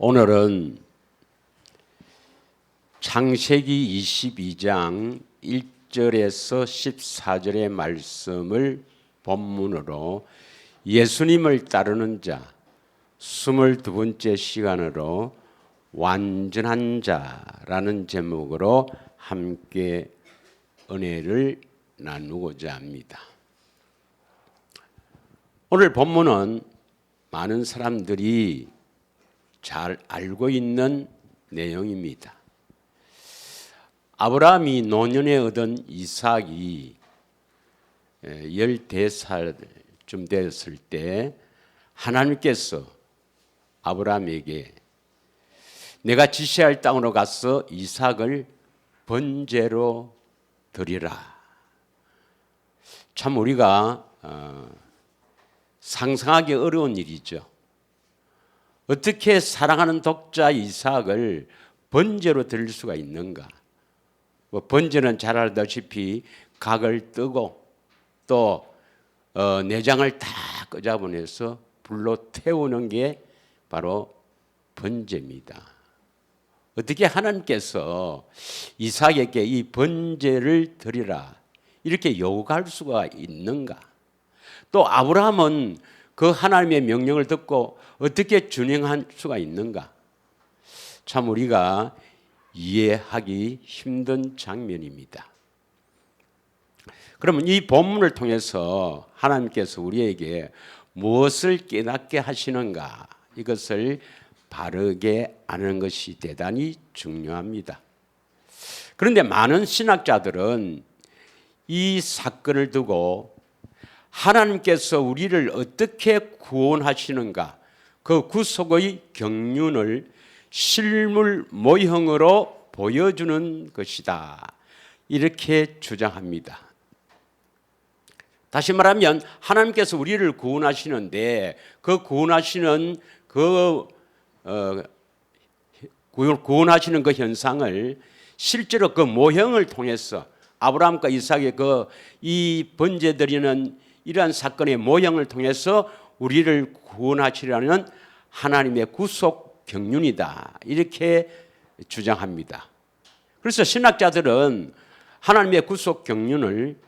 오늘은 창세기 22장 1절에서 14절의 말씀을 본문으로 예수님을 따르는 자 22번째 시간으로 완전한 자라는 제목으로 함께 은혜를 나누고자 합니다. 오늘 본문은 많은 사람들이 잘 알고 있는 내용입니다. 아브라함이 노년에 얻은 이삭이 14살쯤 되었을 때 하나님께서 아브라함에게 내가 지시할 땅으로 가서 이삭을 번제로 드리라. 참 우리가 상상하기 어려운 일이죠. 어떻게 사랑하는 독자 이삭을 번제로 드릴 수가 있는가? 번제는 잘 알다시피 각을 뜨고 또 내장을 다 끄집어내서 불로 태우는 게 바로 번제입니다. 어떻게 하나님께서 이삭에게 이 번제를 드리라 이렇게 요구할 수가 있는가? 또 아브라함은 그 하나님의 명령을 듣고 어떻게 준행할 수가 있는가? 참 우리가 이해하기 힘든 장면입니다. 그러면 이 본문을 통해서 하나님께서 우리에게 무엇을 깨닫게 하시는가? 이것을 바르게 아는 것이 대단히 중요합니다. 그런데 많은 신학자들은 이 사건을 두고 하나님께서 우리를 어떻게 구원하시는가? 그 구속의 경륜을 실물 모형으로 보여주는 것이다. 이렇게 주장합니다. 다시 말하면 하나님께서 우리를 구원하시는데 그 구원하시는 구원하시는 그 현상을 실제로 그 모형을 통해서 아브라함과 이삭의 이 번제 드리는 이러한 사건의 모형을 통해서 우리를 구원하시려는 하나님의 구속 경륜이다. 이렇게 주장합니다. 그래서 신학자들은 하나님의 구속 경륜을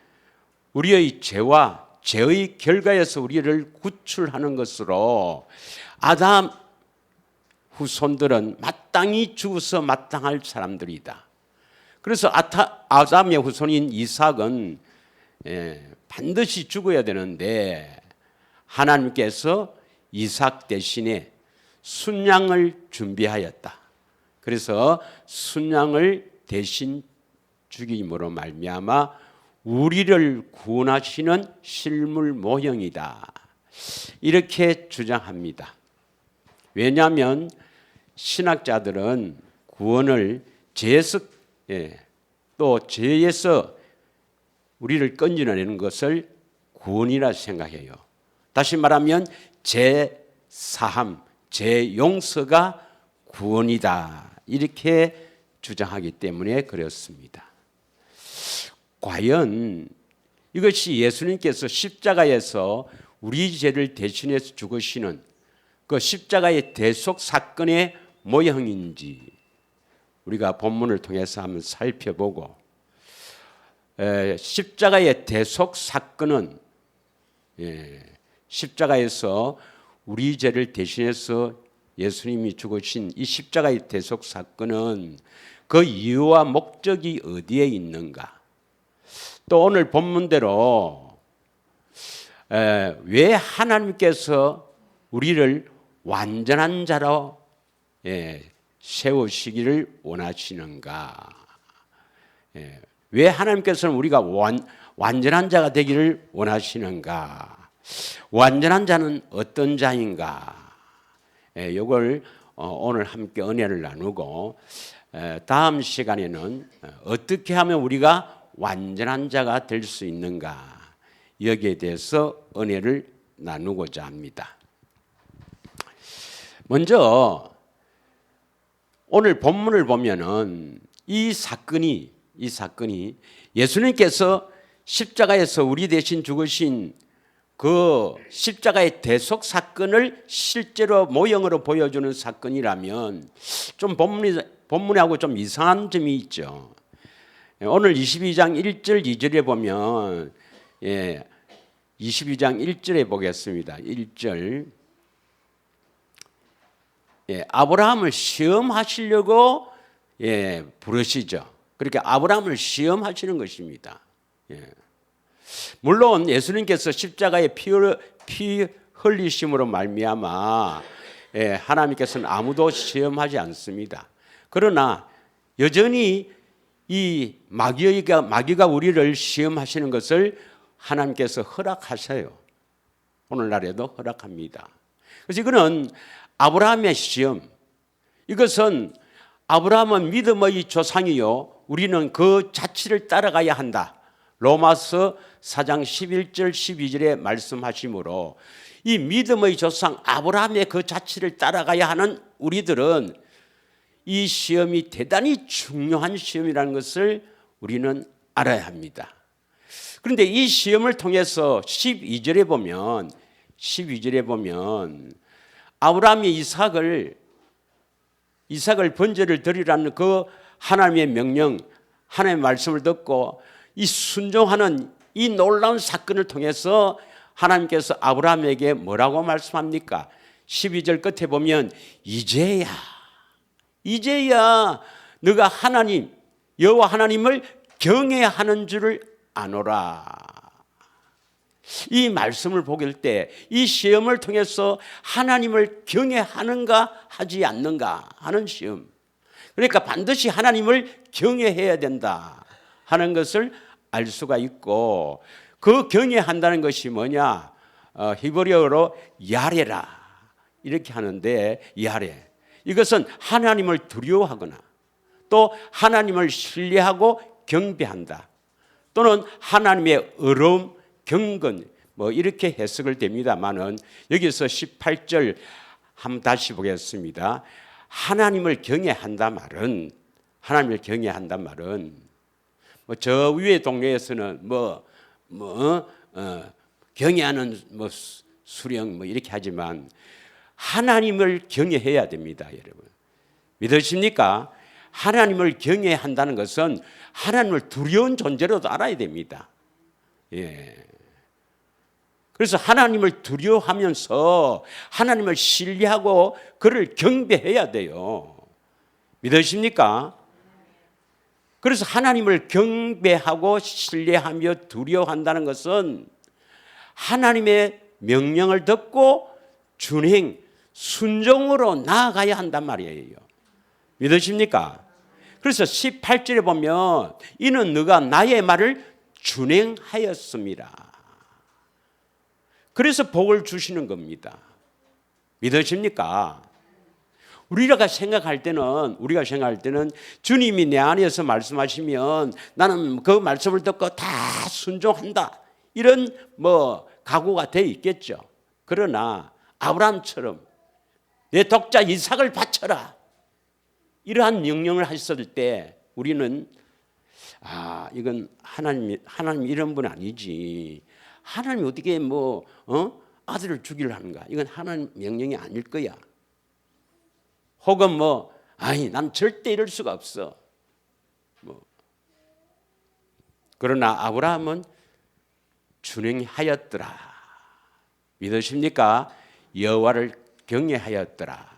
우리의 죄와 죄의 결과에서 우리를 구출하는 것으로 아담 후손들은 마땅히 죽어서 마땅할 사람들이다. 그래서 아담의 후손인 이삭은 반드시 죽어야 되는데 하나님께서 이삭 대신에 순양을 준비하였다. 그래서 순양을 대신 죽임으로 말미암아 우리를 구원하시는 실물 모형이다. 이렇게 주장합니다. 왜냐하면 신학자들은 구원을 또 죄에서 우리를 건져내는 것을 구원이라 생각해요. 다시 말하면 죄사함, 죄용서가 구원이다. 이렇게 주장하기 때문에 그렇습니다. 과연 이것이 예수님께서 십자가에서 우리 죄를 대신해서 죽으시는 그 십자가의 대속 사건의 모형인지 우리가 본문을 통해서 한번 살펴보고 십자가의 대속 사건은 십자가에서 우리 죄를 대신해서 예수님이 죽으신 이 십자가의 대속 사건은 그 이유와 목적이 어디에 있는가? 또 오늘 본문대로 왜 하나님께서 우리를 완전한 자로 세우시기를 원하시는가? 왜 하나님께서는 우리가 완전한 자가 되기를 원하시는가? 완전한 자는 어떤 자인가? 이걸 오늘 함께 은혜를 나누고 다음 시간에는 어떻게 하면 우리가 완전한 자가 될 수 있는가? 여기에 대해서 은혜를 나누고자 합니다. 먼저 오늘 본문을 보면은 이 사건이 예수님께서 십자가에서 우리 대신 죽으신 그 십자가의 대속 사건을 실제로 모형으로 보여주는 사건이라면 좀 본문하고 좀 이상한 점이 있죠. 오늘 22장 1절 2절에 보면 22장 1절에 보겠습니다. 1절 아브라함을 시험하시려고 부르시죠. 그렇게 아브라함을 시험하시는 것입니다. 물론 예수님께서 십자가에 피 흘리심으로 말미암아 하나님께서는 아무도 시험하지 않습니다. 그러나 여전히 이 마귀가 우리를 시험하시는 것을 하나님께서 허락하셔요. 오늘날에도 허락합니다. 그래서 이거는 아브라함의 시험, 이것은 아브라함은 믿음의 조상이요 우리는 그 자취를 따라가야 한다. 로마서 4장 11절 12절에 말씀하시므로 이 믿음의 조상 아브라함의 그 자취를 따라가야 하는 우리들은 이 시험이 대단히 중요한 시험이라는 것을 우리는 알아야 합니다. 그런데 이 시험을 통해서 12절에 보면 아브라함이 이삭을 번제를 드리라는 그 하나님의 명령, 하나님의 말씀을 듣고 이 순종하는 이 놀라운 사건을 통해서 하나님께서 아브라함에게 뭐라고 말씀합니까? 12절 끝에 보면 이제야 너가 하나님 여호와 하나님을 경외해야 하는 줄을 아노라. 이 말씀을 보길 때 이 시험을 통해서 하나님을 경외하는가 하지 않는가 하는 시험. 그러니까 반드시 하나님을 경외해야 된다 하는 것을 알 수가 있고, 그 경외한다는 것이 뭐냐? 히브리어로 야레라 이렇게 하는데, 야레 이것은 하나님을 두려워하거나 또 하나님을 신뢰하고 경배한다, 또는 하나님의 의로움, 경건 이렇게 해석을 됩니다만은 여기서 18절 한번 다시 보겠습니다. 하나님을 경외한다 말은 저 위의 동네에서는 경외하는 수령 이렇게 하지만 하나님을 경외해야 됩니다, 여러분. 믿으십니까? 하나님을 경외한다는 것은 하나님을 두려운 존재로도 알아야 됩니다. 그래서 하나님을 두려워하면서 하나님을 신뢰하고 그를 경배해야 돼요. 믿으십니까? 그래서 하나님을 경배하고 신뢰하며 두려워한다는 것은 하나님의 명령을 듣고 준행, 순종으로 나아가야 한단 말이에요. 믿으십니까? 그래서 18절에 보면 이는 너가 나의 말을 준행하였습니다. 그래서 복을 주시는 겁니다. 믿으십니까? 우리가 생각할 때는 주님이 내 안에서 말씀하시면 나는 그 말씀을 듣고 다 순종한다, 이런 각오가 돼 있겠죠. 그러나 아브라함처럼 내 독자 이삭을 바쳐라, 이러한 명령을 하셨을 때 우리는 이건 하나님 이런 분 아니지, 하나님이 어떻게 아들을 주기를 하는가, 이건 하나님 명령이 아닐 거야. 혹은 난 절대 이럴 수가 없어. 그러나 아브라함은 준행하였더라. 믿으십니까? 여호와를 경외하였더라.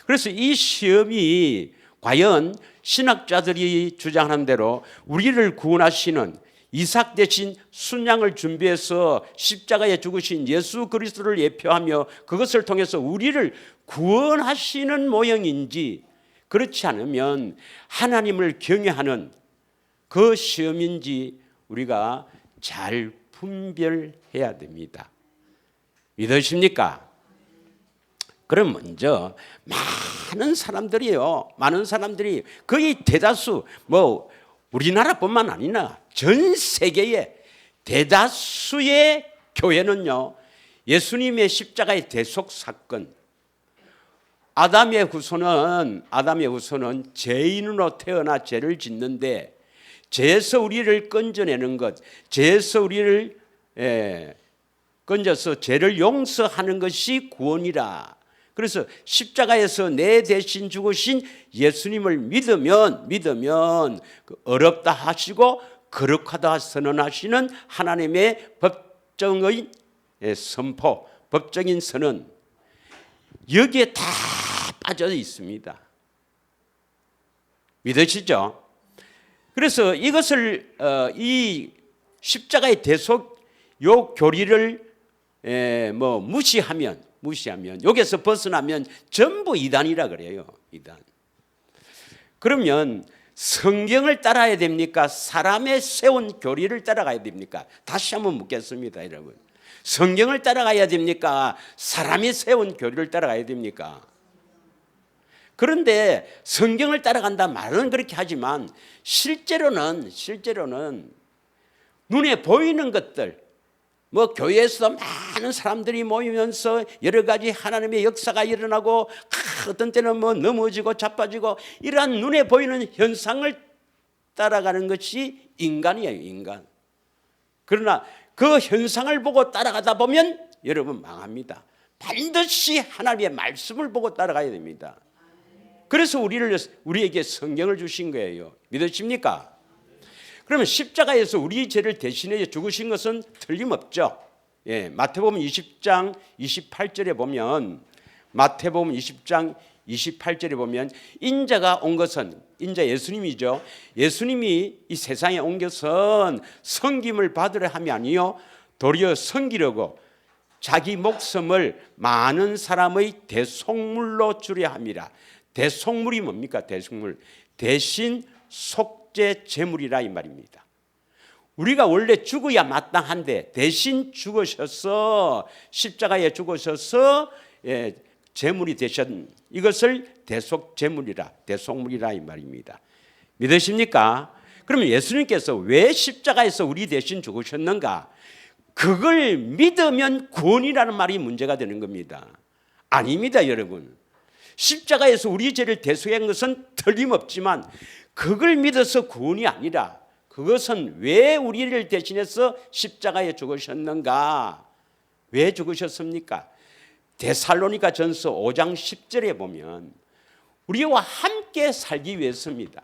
그래서 이 시험이 과연 신학자들이 주장하는 대로 우리를 구원하시는 이삭 대신 순양을 준비해서 십자가에 죽으신 예수 그리스도를 예표하며 그것을 통해서 우리를 구원하시는 모형인지, 그렇지 않으면 하나님을 경외하는 그 시험인지 우리가 잘 분별해야 됩니다. 믿으십니까? 그럼 먼저 많은 사람들이 거의 대다수 우리나라뿐만 아니라 전 세계의 대다수의 교회는요, 예수님의 십자가의 대속 사건, 아담의 후손은 죄인으로 태어나 죄를 짓는데 죄에서 우리를 건져내는 것, 죄에서 우리를 건져서 죄를 용서하는 것이 구원이라. 그래서 십자가에서 내 대신 죽으신 예수님을 믿으면 그 어렵다 하시고 거룩하다 선언하시는 하나님의 법정의 선포, 법적인 선언, 여기에 다 빠져 있습니다. 믿으시죠? 그래서 이것을 이 십자가의 대속 요 교리를 무시하면 여기서 벗어나면 전부 이단이라 그래요. 이단. 그러면 성경을 따라야 됩니까? 사람의 세운 교리를 따라가야 됩니까? 다시 한번 묻겠습니다, 여러분. 성경을 따라가야 됩니까? 사람이 세운 교리를 따라가야 됩니까? 그런데 성경을 따라간다 말은 그렇게 하지만 실제로는 눈에 보이는 것들, 교회에서 많은 사람들이 모이면서 여러 가지 하나님의 역사가 일어나고 어떤 때는 넘어지고 자빠지고 이러한 눈에 보이는 현상을 따라가는 것이 인간이에요, 인간. 그러나 그 현상을 보고 따라가다 보면 여러분 망합니다. 반드시 하나님의 말씀을 보고 따라가야 됩니다. 그래서 우리에게 성경을 주신 거예요. 믿으십니까? 그러면 십자가에서 우리 죄를 대신해 죽으신 것은 틀림없죠. 마태복음 20장 28절에 보면 인자가 온 것은 인자 예수님이죠. 예수님이 이 세상에 온 것은 섬김을 받으려 함이 아니요 도리어 섬기려고 자기 목숨을 많은 사람의 대속물로 주려 함이라. 대속물이 뭡니까? 대속물. 대신 속죄 제물이라 이 말입니다. 우리가 원래 죽어야 마땅한데 대신 죽으셔서 십자가에 죽으셔서 제물이 되신 이것을 대속 제물이라, 대속물이라 이 말입니다. 믿으십니까? 그러면 예수님께서 왜 십자가에서 우리 대신 죽으셨는가? 그걸 믿으면 구원이라는 말이 문제가 되는 겁니다. 아닙니다, 여러분. 십자가에서 우리 죄를 대속한 것은 틀림없지만 그걸 믿어서 구원이 아니라 그것은 왜 우리를 대신해서 십자가에 죽으셨는가? 왜 죽으셨습니까? 데살로니가 전서 5장 10절에 보면 우리와 함께 살기 위해서입니다.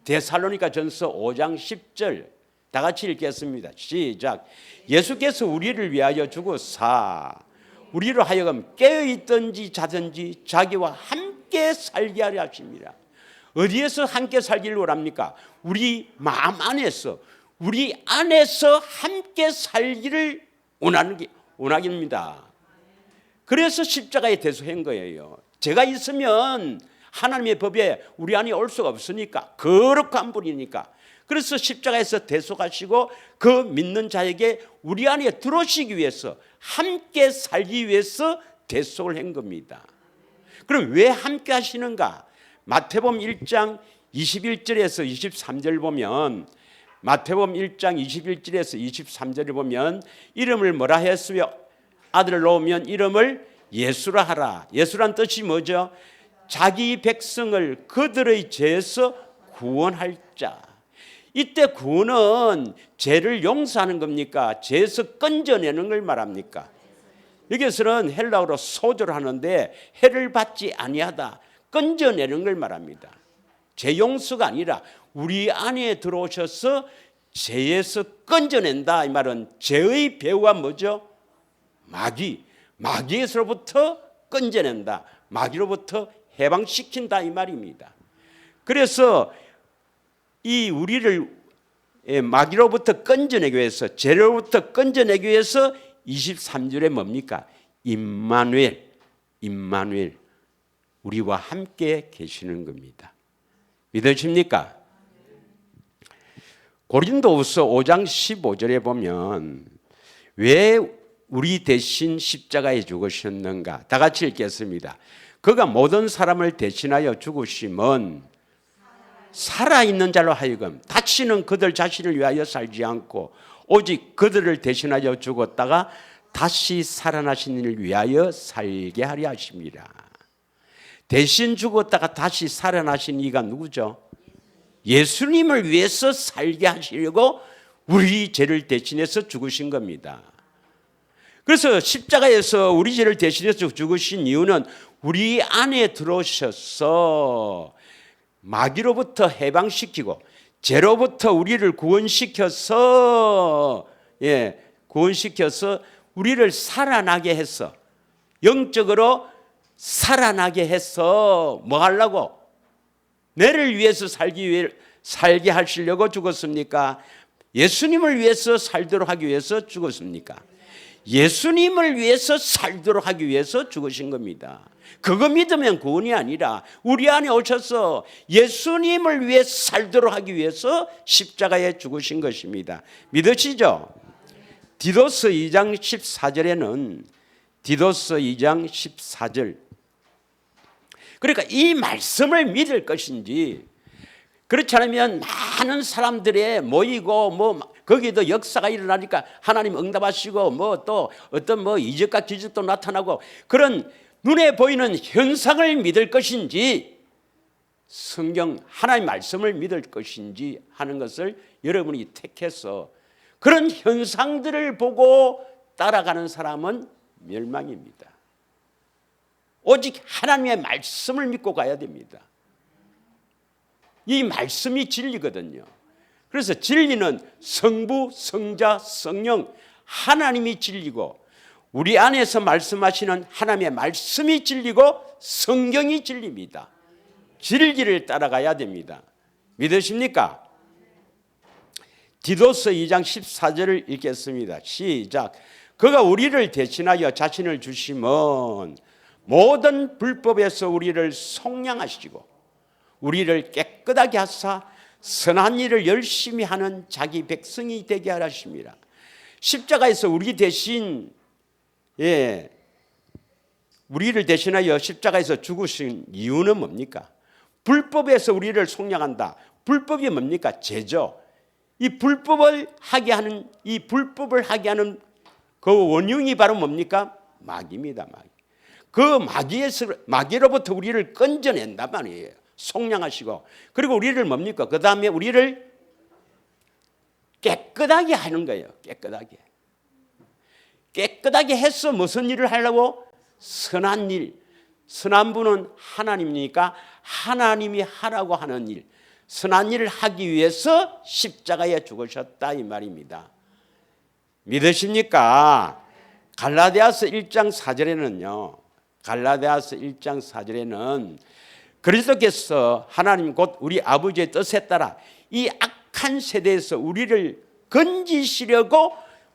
데살로니가 전서 5장 10절 다 같이 읽겠습니다. 시작. 예수께서 우리를 위하여 죽으사 우리로 하여금 깨어있든지 자든지 자기와 함께 살게 하려 하십니다. 어디에서 함께 살기를 원합니까? 우리 마음 안에서, 우리 안에서 함께 살기를 원하깁니다. 그래서 십자가에 대속한 거예요. 제가 있으면 하나님의 법에 우리 안에 올 수가 없으니까, 거룩한 분이니까. 그래서 십자가에서 대속하시고 그 믿는 자에게 우리 안에 들어오시기 위해서, 함께 살기 위해서 대속을 한 겁니다. 그럼 왜 함께 하시는가? 마태복음 1장 21절에서 23절 보면, 마태복음 1장 21절에서 23절을 보면 이름을 뭐라 했으며 아들을 놓으면 이름을 예수라 하라. 예수란 뜻이 뭐죠? 자기 백성을 그들의 죄에서 구원할 자. 이때 구원은 죄를 용서하는 겁니까? 죄에서 건져내는 걸 말합니까? 여기서는 헬라어로 소조를 하는데 해를 받지 아니하다, 건져내는 걸 말합니다. 죄 용서가 아니라 우리 안에 들어오셔서 죄에서 건져낸다. 이 말은 죄의 배후가 뭐죠? 마귀에서부터 건져낸다, 마귀로부터 해방시킨다 이 말입니다. 그래서 이 우리를 마귀로부터 건져내기 위해서, 죄로부터 건져내기 위해서 23절에 뭡니까? 임마누엘, 우리와 함께 계시는 겁니다. 믿으십니까? 고린도후서 5장 15절에 보면 왜 우리 대신 십자가에 죽으셨는가? 다 같이 읽겠습니다. 그가 모든 사람을 대신하여 죽으심은 살아있는 자로 하여금 다시는 그들 자신을 위하여 살지 않고 오직 그들을 대신하여 죽었다가 다시 살아나신 이를 위하여 살게 하려 하십니다. 대신 죽었다가 다시 살아나신 이가 누구죠? 예수님을 위해서 살게 하시려고 우리 죄를 대신해서 죽으신 겁니다. 그래서 십자가에서 우리 죄를 대신해서 죽으신 이유는 우리 안에 들어오셔서 마귀로부터 해방시키고 죄로부터 우리를 구원시켜서 우리를 살아나게 해서 영적으로 살아나게 해서 뭐 하려고? 내를 위해서 살게 하시려고 죽었습니까? 예수님을 위해서 살도록 하기 위해서 죽었습니까? 예수님을 위해서 살도록 하기 위해서 죽으신 겁니다. 그거 믿으면 구원이 아니라 우리 안에 오셔서 예수님을 위해 살도록 하기 위해서 십자가에 죽으신 것입니다. 믿으시죠? 디도서 2장 14절에는 디도서 2장 14절, 그러니까 이 말씀을 믿을 것인지, 그렇지 않으면 많은 사람들이 모이고 뭐 거기도 역사가 일어나니까 하나님 응답하시고 뭐 또 어떤 뭐 이적과 기적도 나타나고 그런 눈에 보이는 현상을 믿을 것인지 성경 하나님 말씀을 믿을 것인지 하는 것을 여러분이 택해서 그런 현상들을 보고 따라가는 사람은 멸망입니다. 오직 하나님의 말씀을 믿고 가야 됩니다. 이 말씀이 진리거든요. 그래서 진리는 성부, 성자, 성령 하나님이 진리고 우리 안에서 말씀하시는 하나님의 말씀이 진리고 성경이 진리입니다. 진리를 따라가야 됩니다. 믿으십니까? 디도서 2장 14절을 읽겠습니다. 시작. 그가 우리를 대신하여 자신을 주심은 모든 불법에서 우리를 속량하시고 우리를 깨끗하게 하사 선한 일을 열심히 하는 자기 백성이 되게 하십니다. 십자가에서 우리 대신 우리를 대신하여 십자가에서 죽으신 이유는 뭡니까? 불법에서 우리를 속량한다. 불법이 뭡니까? 죄죠. 이 불법을 하게 하는 그 원흉이 바로 뭡니까? 마귀입니다. 마귀. 그 마귀로부터 우리를 건져낸단 말이에요. 속량하시고 그리고 우리를 뭡니까? 그 다음에 우리를 깨끗하게 하는 거예요. 깨끗하게 해서 무슨 일을 하려고? 선한 일. 선한 분은 하나님이니까 하나님이 하라고 하는 일, 선한 일을 하기 위해서 십자가에 죽으셨다 이 말입니다. 믿으십니까? 갈라디아서 1장 4절에는 그리스도께서 하나님 곧 우리 아버지의 뜻에 따라 이 악한 세대에서 우리를 건지시려고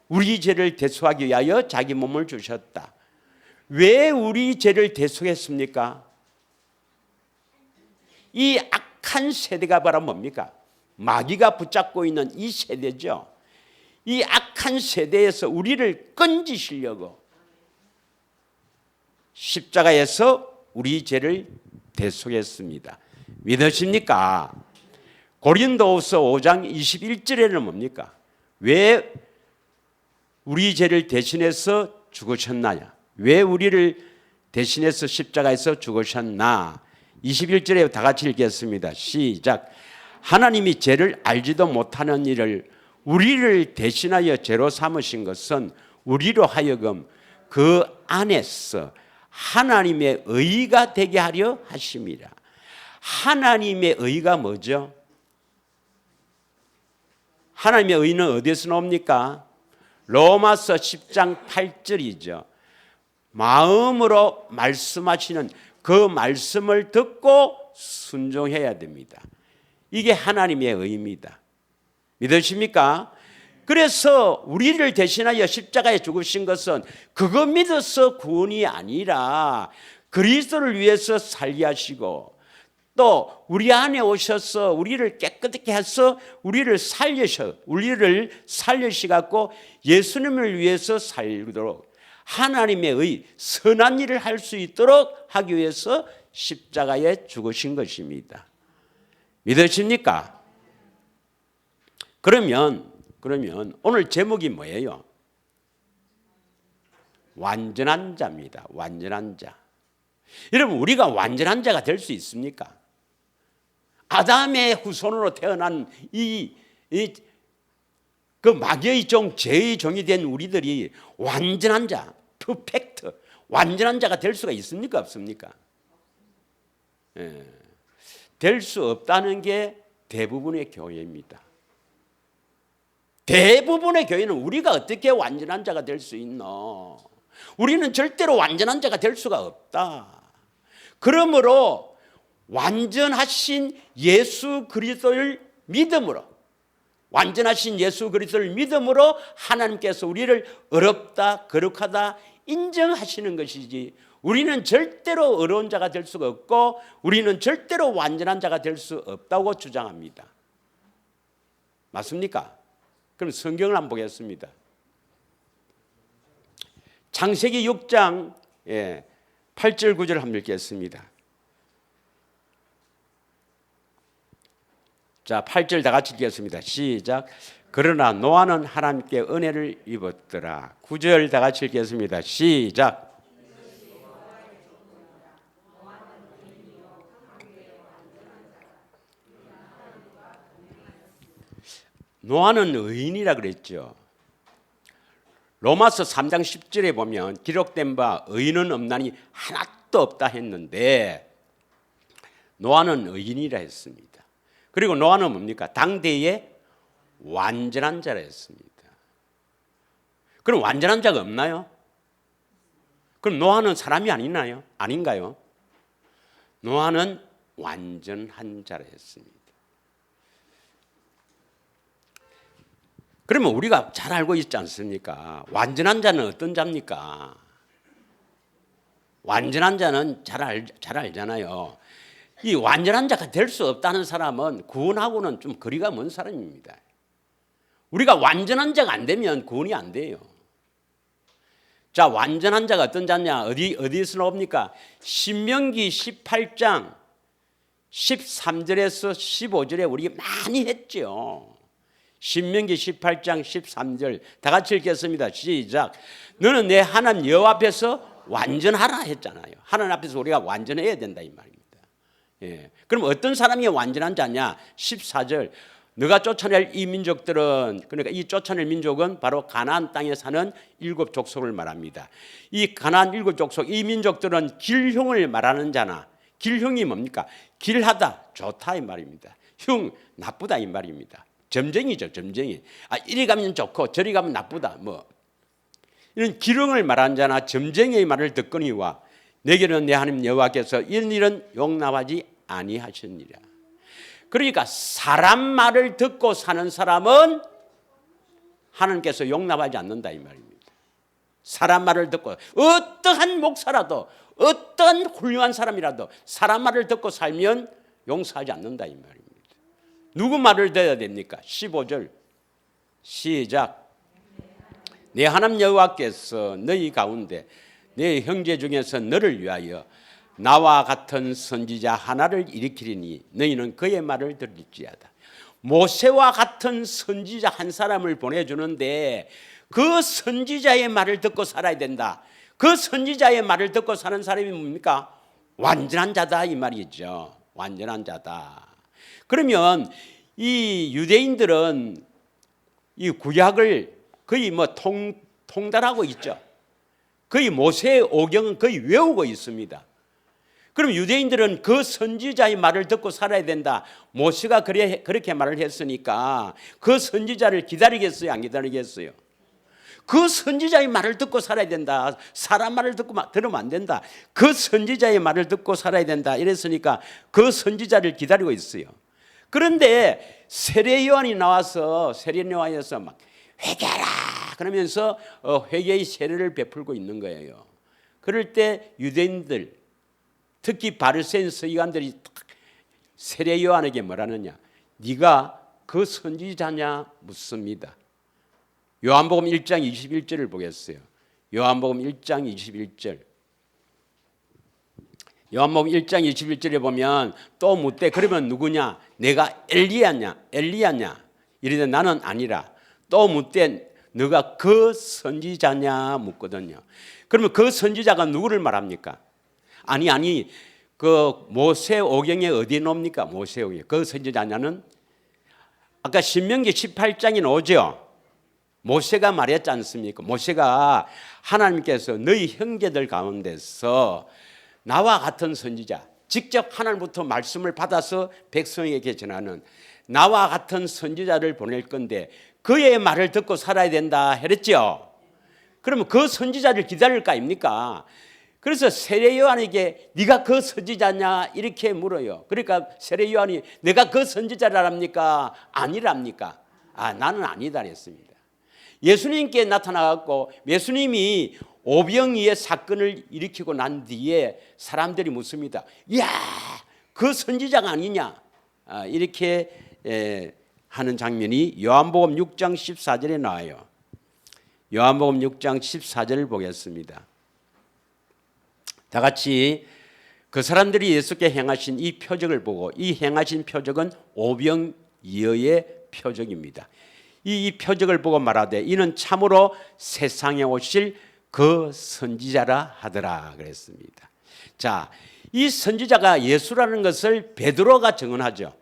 우리 죄를 대속하기 위하여 자기 몸을 주셨다. 왜 우리 죄를 대속했습니까? 이 악한 세대가 바로 뭡니까? 마귀가 붙잡고 있는 이 세대죠. 이 악한 세대에서 우리를 건지시려고 십자가에서 우리 죄를 대속했습니다. 믿으십니까? 고린도후서 5장 21절에는 뭡니까? 왜 우리 죄를 대신해서 죽으셨나요? 왜 우리를 대신해서 십자가에서 죽으셨나? 21절에 다 같이 읽겠습니다. 시작. 하나님이 죄를 알지도 못하는 일을 우리를 대신하여 죄로 삼으신 것은 우리로 하여금 그 안에서 하나님의 의가 되게 하려 하심이라. 하나님의 의가 뭐죠? 하나님의 의는 어디에서 나옵니까? 로마서 10장 8절이죠. 마음으로 말씀하시는 그 말씀을 듣고 순종해야 됩니다. 이게 하나님의 의입니다. 믿으십니까? 그래서 우리를 대신하여 십자가에 죽으신 것은 그거 믿어서 구원이 아니라 그리스도를 위해서 살게 하시고 또 우리 안에 오셔서 우리를 깨끗하게 해서 우리를 살려시갖고 예수님을 위해서 살도록 하나님의 의, 선한 일을 할 수 있도록 하기 위해서 십자가에 죽으신 것입니다. 믿으십니까? 그러면 오늘 제목이 뭐예요? 완전한 자입니다. 완전한 자. 여러분, 우리가 완전한 자가 될 수 있습니까? 아담의 후손으로 태어난 이 그 마귀의 종, 죄의 종이 된 우리들이 완전한 자, 퍼펙트, 완전한 자가 될 수가 있습니까? 없습니까? 예. 될 수 없다는 게 대부분의 교회입니다. 대부분의 교회는 우리가 어떻게 완전한 자가 될 수 있노? 우리는 절대로 완전한 자가 될 수가 없다. 그러므로 완전하신 예수 그리스도를 믿음으로, 완전하신 예수 그리스도를 믿음으로 하나님께서 우리를 어렵다, 거룩하다 인정하시는 것이지, 우리는 절대로 어려운 자가 될 수가 없고 우리는 절대로 완전한 자가 될 수 없다고 주장합니다. 맞습니까? 그럼 성경을 한번 보겠습니다. 창세기 6장 8절 9절 한번 읽겠습니다. 자, 8절 다 같이 읽겠습니다. 시작. 그러나 노아는 하나님께 은혜를 입었더라. 9절 다 같이 읽겠습니다. 시작. 노아는 의인이라 그랬죠. 로마서 3장 10절에 보면 기록된 바 의인은 없나니 하나도 없다 했는데 노아는 의인이라 했습니다. 그리고 노아는 뭡니까? 당대의 완전한 자라 했습니다. 그럼 완전한 자가 없나요? 그럼 노아는 사람이 아니나요? 아닌가요? 노아는 완전한 자라 했습니다. 그러면 우리가 잘 알고 있지 않습니까? 완전한 자는 어떤 자입니까? 완전한 자는 잘 알잖아요. 이 완전한 자가 될 수 없다는 사람은 구원하고는 좀 거리가 먼 사람입니다. 우리가 완전한 자가 안 되면 구원이 안 돼요. 자, 완전한 자가 어떤 자냐? 어디에서 나옵니까? 신명기 18장 13절에서 15절에 우리가 많이 했죠. 신명기 18장 13절 다 같이 읽겠습니다. 시작. 너는 내 하나님 여호와 앞에서 완전하라 했잖아요. 하나님 앞에서 우리가 완전해야 된다 이 말입니다. 예. 그럼 어떤 사람이 완전한 자냐? 14절. 너가 쫓아낼 이 민족들은, 그러니까 이 쫓아낼 민족은 바로 가나안 땅에 사는 7 족속을 말합니다. 이 가나안 7 족속, 이 민족들은 길흉을 말하는 자나, 길흉이 뭡니까? 길하다, 좋다 이 말입니다. 흉, 나쁘다 이 말입니다. 점쟁이죠, 점쟁이. 이리 가면 좋고 저리 가면 나쁘다. 이런 기렁을 말하는 자나 점쟁이의 말을 듣거니와 내게는 내 하나님 여호와께서 이런 일은 용납하지 아니하셨느니라. 그러니까 사람 말을 듣고 사는 사람은 하나님께서 용납하지 않는다 이 말입니다. 사람 말을 듣고 어떠한 목사라도 어떠한 훌륭한 사람이라도 사람 말을 듣고 살면 용서하지 않는다 이 말입니다. 누구 말을 들어야 됩니까? 15절 시작. 내 하나님 여호와께서 너희 가운데 내 형제 중에서 너를 위하여 나와 같은 선지자 하나를 일으키리니 너희는 그의 말을 들을지어다. 모세와 같은 선지자 한 사람을 보내주는데 그 선지자의 말을 듣고 살아야 된다. 그 선지자의 말을 듣고 사는 사람이 뭡니까? 완전한 자다 이 말이죠. 완전한 자다. 그러면 이 유대인들은 이 구약을 거의 통달하고 있죠. 거의 모세의 오경은 거의 외우고 있습니다. 그럼 유대인들은 그 선지자의 말을 듣고 살아야 된다. 모세가 그렇게 말을 했으니까 그 선지자를 기다리겠어요? 안 기다리겠어요? 그 선지자의 말을 듣고 살아야 된다. 사람 말을 들으면 안 된다. 그 선지자의 말을 듣고 살아야 된다. 이랬으니까 그 선지자를 기다리고 있어요. 그런데 세례 요한이 나와서 세례 요한에서 막 회개하라 그러면서 회개의 세례를 베풀고 있는 거예요. 그럴 때 유대인들 특히 바리새인 서기관들이 세례 요한에게 뭐라느냐? 네가 그 선지자냐 묻습니다. 요한복음 1장 21절을 보겠어요. 요한복음 1장 21절. 요한복음 1장 21절에 보면 또 묻되 그러면 누구냐? 내가 엘리야냐? 이르되 나는 아니라. 또 묻되 너가 그 선지자냐 묻거든요. 그러면 그 선지자가 누구를 말합니까? 아니 그 모세 오경에 어디에 나옵니까? 모세 오경. 그 선지자냐는 아까 신명기 18장에 나오죠. 모세가 말했지 않습니까? 모세가 하나님께서 너희 형제들 가운데서 나와 같은 선지자, 직접 하나님부터 말씀을 받아서 백성에게 전하는 나와 같은 선지자를 보낼 건데 그의 말을 듣고 살아야 된다 했죠. 그러면 그 선지자를 기다릴 거 아닙니까? 그래서 세례 요한에게 네가 그 선지자냐 이렇게 물어요. 그러니까 세례 요한이 내가 그 선지자랍니까? 아니랍니까? 나는 아니다 했습니다. 예수님께 나타나갖고 예수님이 오병이의 사건을 일으키고 난 뒤에 사람들이 묻습니다. 이야, 그 선지자가 아니냐? 이렇게 하는 장면이 요한복음 6장 14절에 나와요. 요한복음 6장 14절을 보겠습니다. 다 같이 그 사람들이 예수께 행하신 이 표적을 보고 이 행하신 표적은 오병이어의 표적입니다. 이 표적을 보고 말하되 이는 참으로 세상에 오실 그 선지자라 하더라 그랬습니다. 자, 이 선지자가 예수라는 것을 베드로가 증언하죠.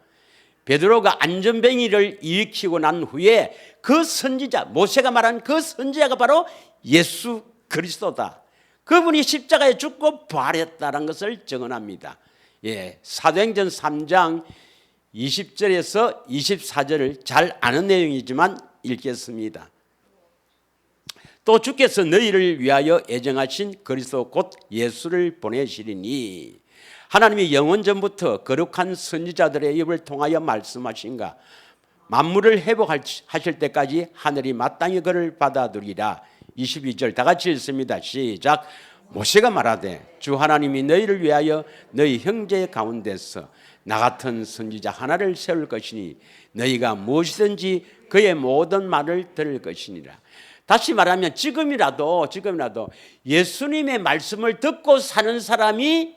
베드로가 안전뱅이를 일으키고 난 후에 그 선지자, 모세가 말한 그 선지자가 바로 예수 그리스도다. 그분이 십자가에 죽고 부활했다는 것을 증언합니다. 사도행전 3장 20절에서 24절을 잘 아는 내용이지만 읽겠습니다. 또 주께서 너희를 위하여 애정하신 그리스도 곧 예수를 보내시리니 하나님이 영원 전부터 거룩한 선지자들의 입을 통하여 말씀하신가 만물을 회복하실 때까지 하늘이 마땅히 그를 받아들이라. 22절 다 같이 읽습니다. 시작. 모세가 말하되 주 하나님이 너희를 위하여 너희 형제 가운데서 나 같은 선지자 하나를 세울 것이니 너희가 무엇이든지 그의 모든 말을 들을 것이니라. 다시 말하면 지금이라도 예수님의 말씀을 듣고 사는 사람이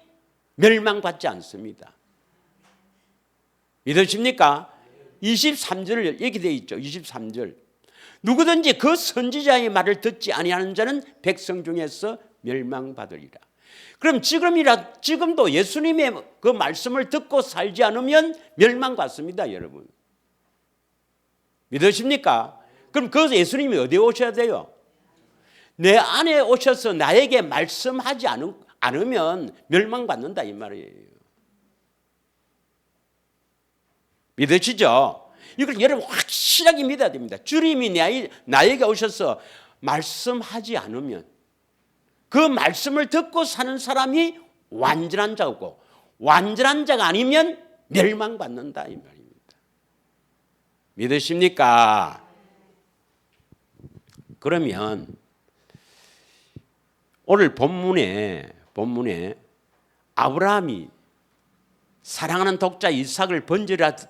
멸망받지 않습니다. 믿으십니까? 23절을 이렇게 되어 있죠. 23절. 누구든지 그 선지자의 말을 듣지 아니하는 자는 백성 중에서 멸망받으리라. 그럼 지금도 예수님의 그 말씀을 듣고 살지 않으면 멸망받습니다, 여러분. 믿으십니까? 그럼 그 예수님이 어디에 오셔야 돼요? 내 안에 오셔서 나에게 말씀하지 않으면 멸망받는다 이 말이에요. 믿으시죠? 이걸 여러분 확실하게 믿어야 됩니다. 주님이 나에게 오셔서 말씀하지 않으면 그 말씀을 듣고 사는 사람이 완전한 자고 완전한 자가 아니면 멸망받는다 이 말입니다. 믿으십니까? 그러면 오늘 본문에 아브라함이 사랑하는 독자 이삭을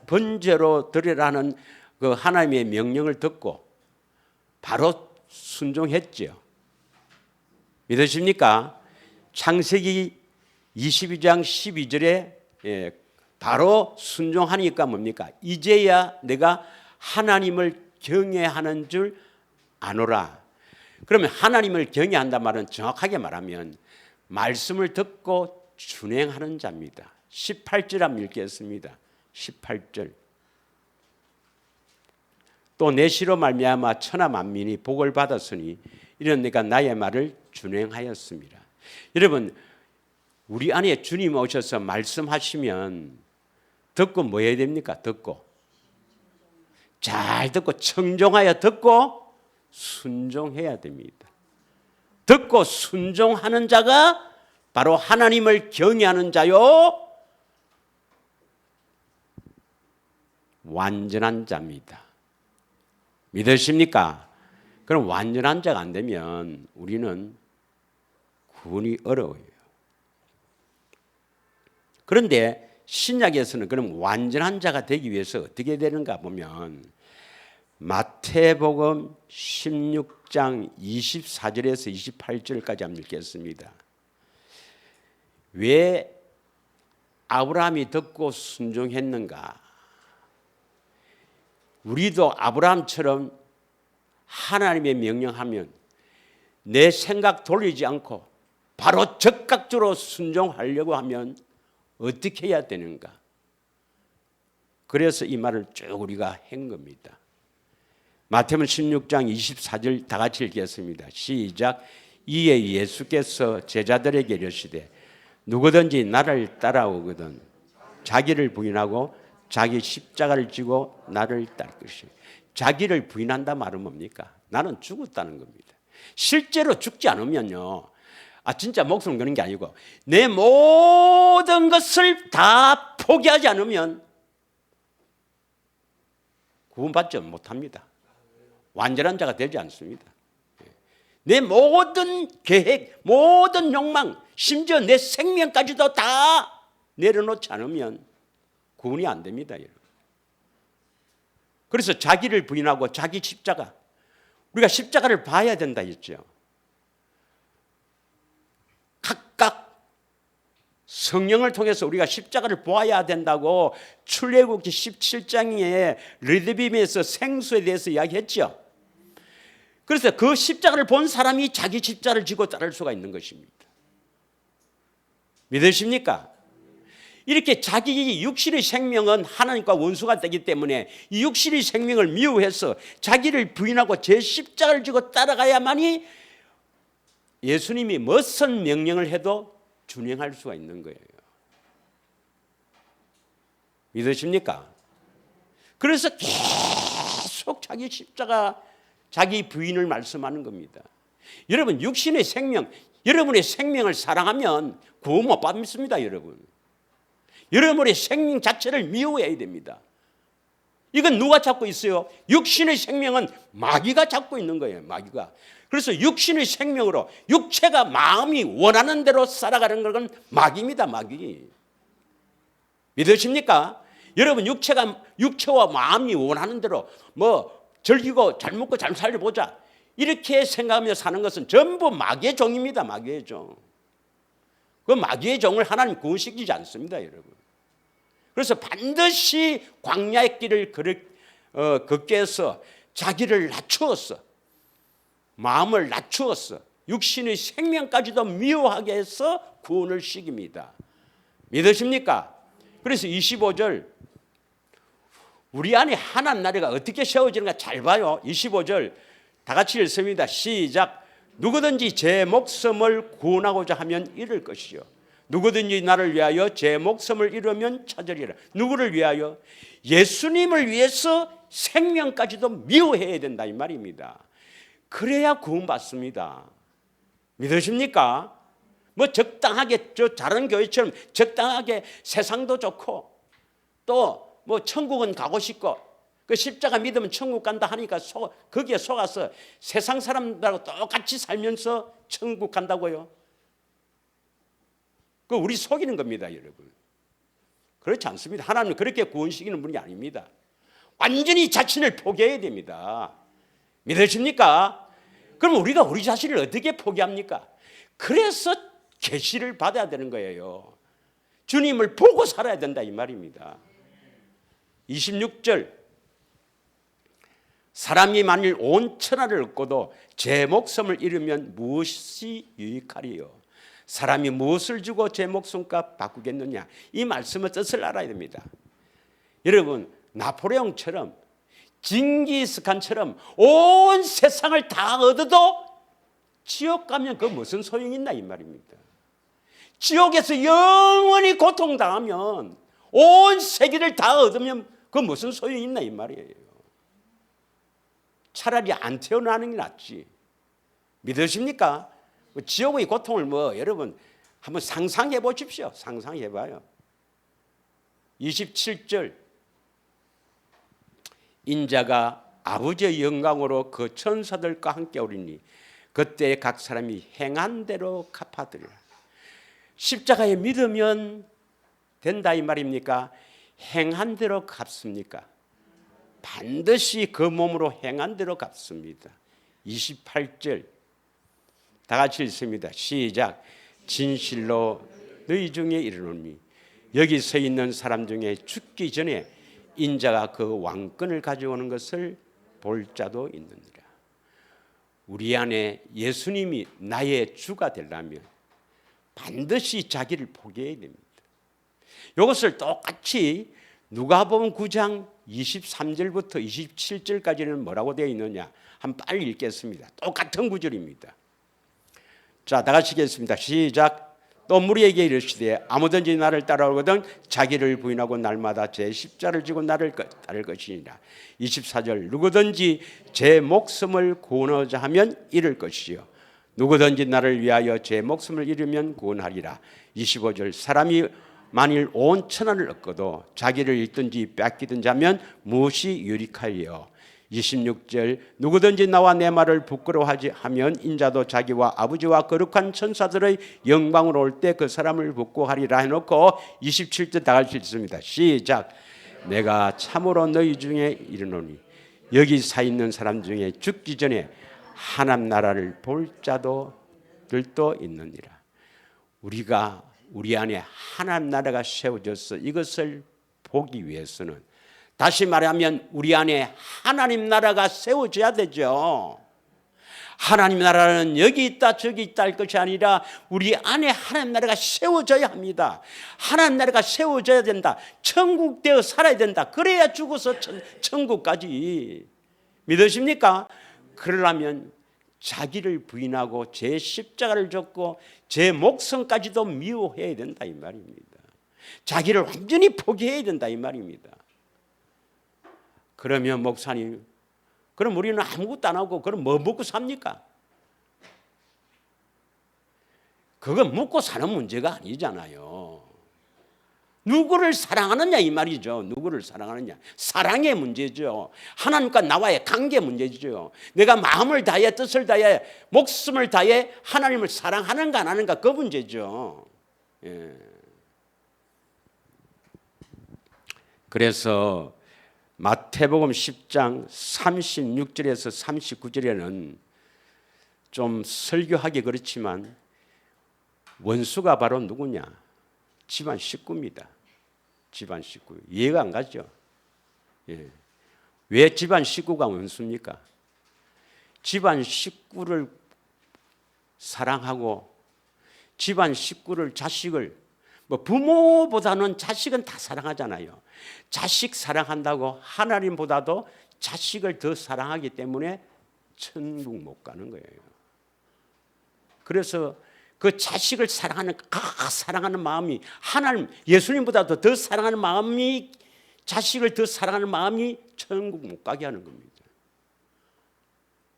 번제로 드리라는 그 하나님의 명령을 듣고 바로 순종했죠. 믿으십니까? 창세기 22장 12절에 바로 순종하니까 뭡니까? 이제야 내가 하나님을 경외하는 줄 아노라. 그러면 하나님을 경외한단 말은 정확하게 말하면 말씀을 듣고 준행하는 자입니다. 18절 한번 읽겠습니다. 18절. 또 내 시로 말미암아 천하 만민이 복을 받았으니 이런 내가 나의 말을 준행하였습니다. 여러분 우리 안에 주님 오셔서 말씀하시면 듣고 뭐 해야 됩니까? 듣고 잘 듣고 청종하여 듣고 순종해야 됩니다. 듣고 순종하는 자가 바로 하나님을 경외하는 자요 완전한 자입니다. 믿으십니까? 그럼 완전한 자가 안 되면 우리는 구원이 어려워요. 그런데 신약에서는 그럼 완전한 자가 되기 위해서 어떻게 되는가 보면 마태복음 16장 24절에서 28절까지 한번 읽겠습니다. 왜 아브라함이 듣고 순종했는가? 우리도 아브라함처럼 하나님의 명령하면 내 생각 돌리지 않고 바로 즉각적으로 순종하려고 하면 어떻게 해야 되는가? 그래서 이 말을 쭉 우리가 한 겁니다. 마태복음 16장 24절 다 같이 읽겠습니다. 시작. 이에 예수께서 제자들에게 이르시되 누구든지 나를 따라오거든 자기를 부인하고 자기 십자가를 지고 나를 따를 것이요. 자기를 부인한다 말은 뭡니까? 나는 죽었다는 겁니다. 실제로 죽지 않으면요, 진짜 목숨을 거는 게 아니고 내 모든 것을 다 포기하지 않으면 구원받지 못합니다. 완전한 자가 되지 않습니다. 내 모든 계획, 모든 욕망, 심지어 내 생명까지도 다 내려놓지 않으면 구원이 안 됩니다, 여러분. 그래서 자기를 부인하고 자기 십자가, 우리가 십자가를 봐야 된다 했죠. 각각 성령을 통해서 우리가 십자가를 보아야 된다고 출애굽기 17장에 르드빔에서 생수에 대해서 이야기했죠. 그래서 그 십자가를 본 사람이 자기 십자가를 지고 따를 수가 있는 것입니다. 믿으십니까? 이렇게 자기 육신의 생명은 하나님과 원수가 되기 때문에 이 육신의 생명을 미워해서 자기를 부인하고 제 십자가를 지고 따라가야만이 예수님이 무슨 명령을 해도 준행할 수가 있는 거예요. 믿으십니까? 그래서 계속 자기 십자가, 자기 부인을 말씀하는 겁니다. 여러분, 육신의 생명, 여러분의 생명을 사랑하면 구원 못 받습니다, 여러분. 여러분의 생명 자체를 미워해야 됩니다. 이건 누가 잡고 있어요? 육신의 생명은 마귀가 잡고 있는 거예요, 마귀가. 그래서 육신의 생명으로 육체가 마음이 원하는 대로 살아가는 것은 마귀입니다, 마귀. 믿으십니까? 여러분, 육체와 마음이 원하는 대로 즐기고 잘 먹고 잘 살려보자 이렇게 생각하며 사는 것은 전부 마귀의 종입니다, 마귀의 종. 그 마귀의 종을 하나님 구원시키지 않습니다, 여러분. 그래서 반드시 광야의 길을 걷게 해서 자기를 낮추었어. 마음을 낮추었어. 육신의 생명까지도 미워하게 해서 구원을 시킵니다. 믿으십니까? 그래서 25절, 우리 안에 하나님 나라가 어떻게 세워지는가 잘 봐요. 25절 다 같이 읽습니다. 시작. 누구든지 제 목숨을 구원하고자 하면 잃을 것이요. 누구든지 나를 위하여 제 목숨을 잃으면 찾으리라. 누구를 위하여? 예수님을 위해서 생명까지도 미워해야 된다 이 말입니다. 그래야 구원받습니다. 믿으십니까? 적당하게 다른 교회처럼 적당하게 세상도 좋고 또 천국은 가고 싶고 그 십자가 믿으면 천국 간다 하니까 거기에 속아서 세상 사람들하고 똑같이 살면서 천국 간다고요. 그 우리 속이는 겁니다, 여러분. 그렇지 않습니다. 하나님은 그렇게 구원시키는 분이 아닙니다. 완전히 자신을 포기해야 됩니다. 믿으십니까? 그럼 우리가 우리 자신을 어떻게 포기합니까? 그래서 계시를 받아야 되는 거예요. 주님을 보고 살아야 된다 이 말입니다. 26절 사람이 만일 온 천하를 얻고도 제 목숨을 잃으면 무엇이 유익하리요? 사람이 무엇을 주고 제 목숨값 바꾸겠느냐? 이 말씀의 뜻을 알아야 됩니다. 여러분, 나폴레옹처럼 징기스칸처럼 온 세상을 다 얻어도 지옥 가면 그 무슨 소용이 있나 이 말입니다. 지옥에서 영원히 고통당하면 온 세계를 다 얻으면 그 무슨 소용이 있나 이 말이에요. 차라리 안 태어나는 게 낫지. 믿으십니까? 지옥의 고통을 여러분 한번 상상해 보십시오. 상상해 봐요. 27절 인자가 아버지의 영광으로 그 천사들과 함께 오리니 그때 각 사람이 행한 대로 갚아들이라. 십자가에 믿으면 된다 이 말입니까? 행한 대로 갚습니까? 반드시 그 몸으로 행한 대로 갚습니다. 28절 다 같이 읽습니다. 시작. 진실로 너희 중에 이르노니 여기 서 있는 사람 중에 죽기 전에 인자가 그 왕권을 가져오는 것을 볼 자도 있느니라. 우리 안에 예수님이 나의 주가 되려면 반드시 자기를 포기해야 됩니다. 이것을 똑같이 누가복음 9장 23절부터 27절까지는 뭐라고 되어 있느냐? 한번 빨리 읽겠습니다. 똑같은 구절입니다. 자, 다 같이 읽겠습니다. 시작. 또 무리에게 이르시되 아무든지 나를 따라오거든 자기를 부인하고 날마다 제 십자를 지고 나를 따를 것이니라. 24절. 누구든지 제 목숨을 구원하자 하면 잃을 것이요 누구든지 나를 위하여 제 목숨을 잃으면 구원하리라. 25절. 사람이 만일 온 천하를 얻고도 자기를 잃든지 뺏기든지 하면 무엇이 유익하리요. 26절. 누구든지 나와 내 말을 부끄러워하지 하면 인자도 자기와 아버지와 거룩한 천사들의 영광으로 올 때 그 사람을 부끄러워하리라 해놓고 27절 다 같이 읽습니다. 시작. 내가 참으로 너희 중에 이르노니 여기 사 있는 사람 중에 죽기 전에 하나님 나라를 볼 자도 들도 있느니라. 우리가 우리 안에 하나님 나라가 세워져서 이것을 보기 위해서는, 다시 말하면 우리 안에 하나님 나라가 세워져야 되죠. 하나님 나라는 여기 있다 저기 있다 할 것이 아니라 우리 안에 하나님 나라가 세워져야 합니다. 하나님 나라가 세워져야 된다. 천국 되어 살아야 된다. 그래야 죽어서 천국까지. 믿으십니까? 그러려면 자기를 부인하고 제 십자가를 졌고 제 목숨까지도 미워해야 된다 이 말입니다. 자기를 완전히 포기해야 된다 이 말입니다. 그러면 목사님, 그럼 우리는 아무것도 안 하고 그럼 뭐 먹고 삽니까? 그건 먹고 사는 문제가 아니잖아요. 누구를 사랑하느냐 이 말이죠. 누구를 사랑하느냐. 사랑의 문제죠. 하나님과 나와의 관계 문제죠. 내가 마음을 다해 뜻을 다해 목숨을 다해 하나님을 사랑하는가 안 하는가 그 문제죠. 예. 그래서 마태복음 10장 36절에서 39절에는 좀 설교하기 그렇지만 원수가 바로 누구냐? 집안 식구입니다. 집안 식구. 이해가 안 가죠? 예. 왜 집안 식구가 원수입니까? 집안 식구를 사랑하고 집안 식구를, 자식을, 뭐 부모보다는 자식은 다 사랑하잖아요. 자식 사랑한다고 하나님보다도 자식을 더 사랑하기 때문에 천국 못 가는 거예요. 그래서 그 자식을 사랑하는 마음이, 하나님, 예수님보다도 더 사랑하는 마음이, 자식을 더 사랑하는 마음이 천국 못 가게 하는 겁니다.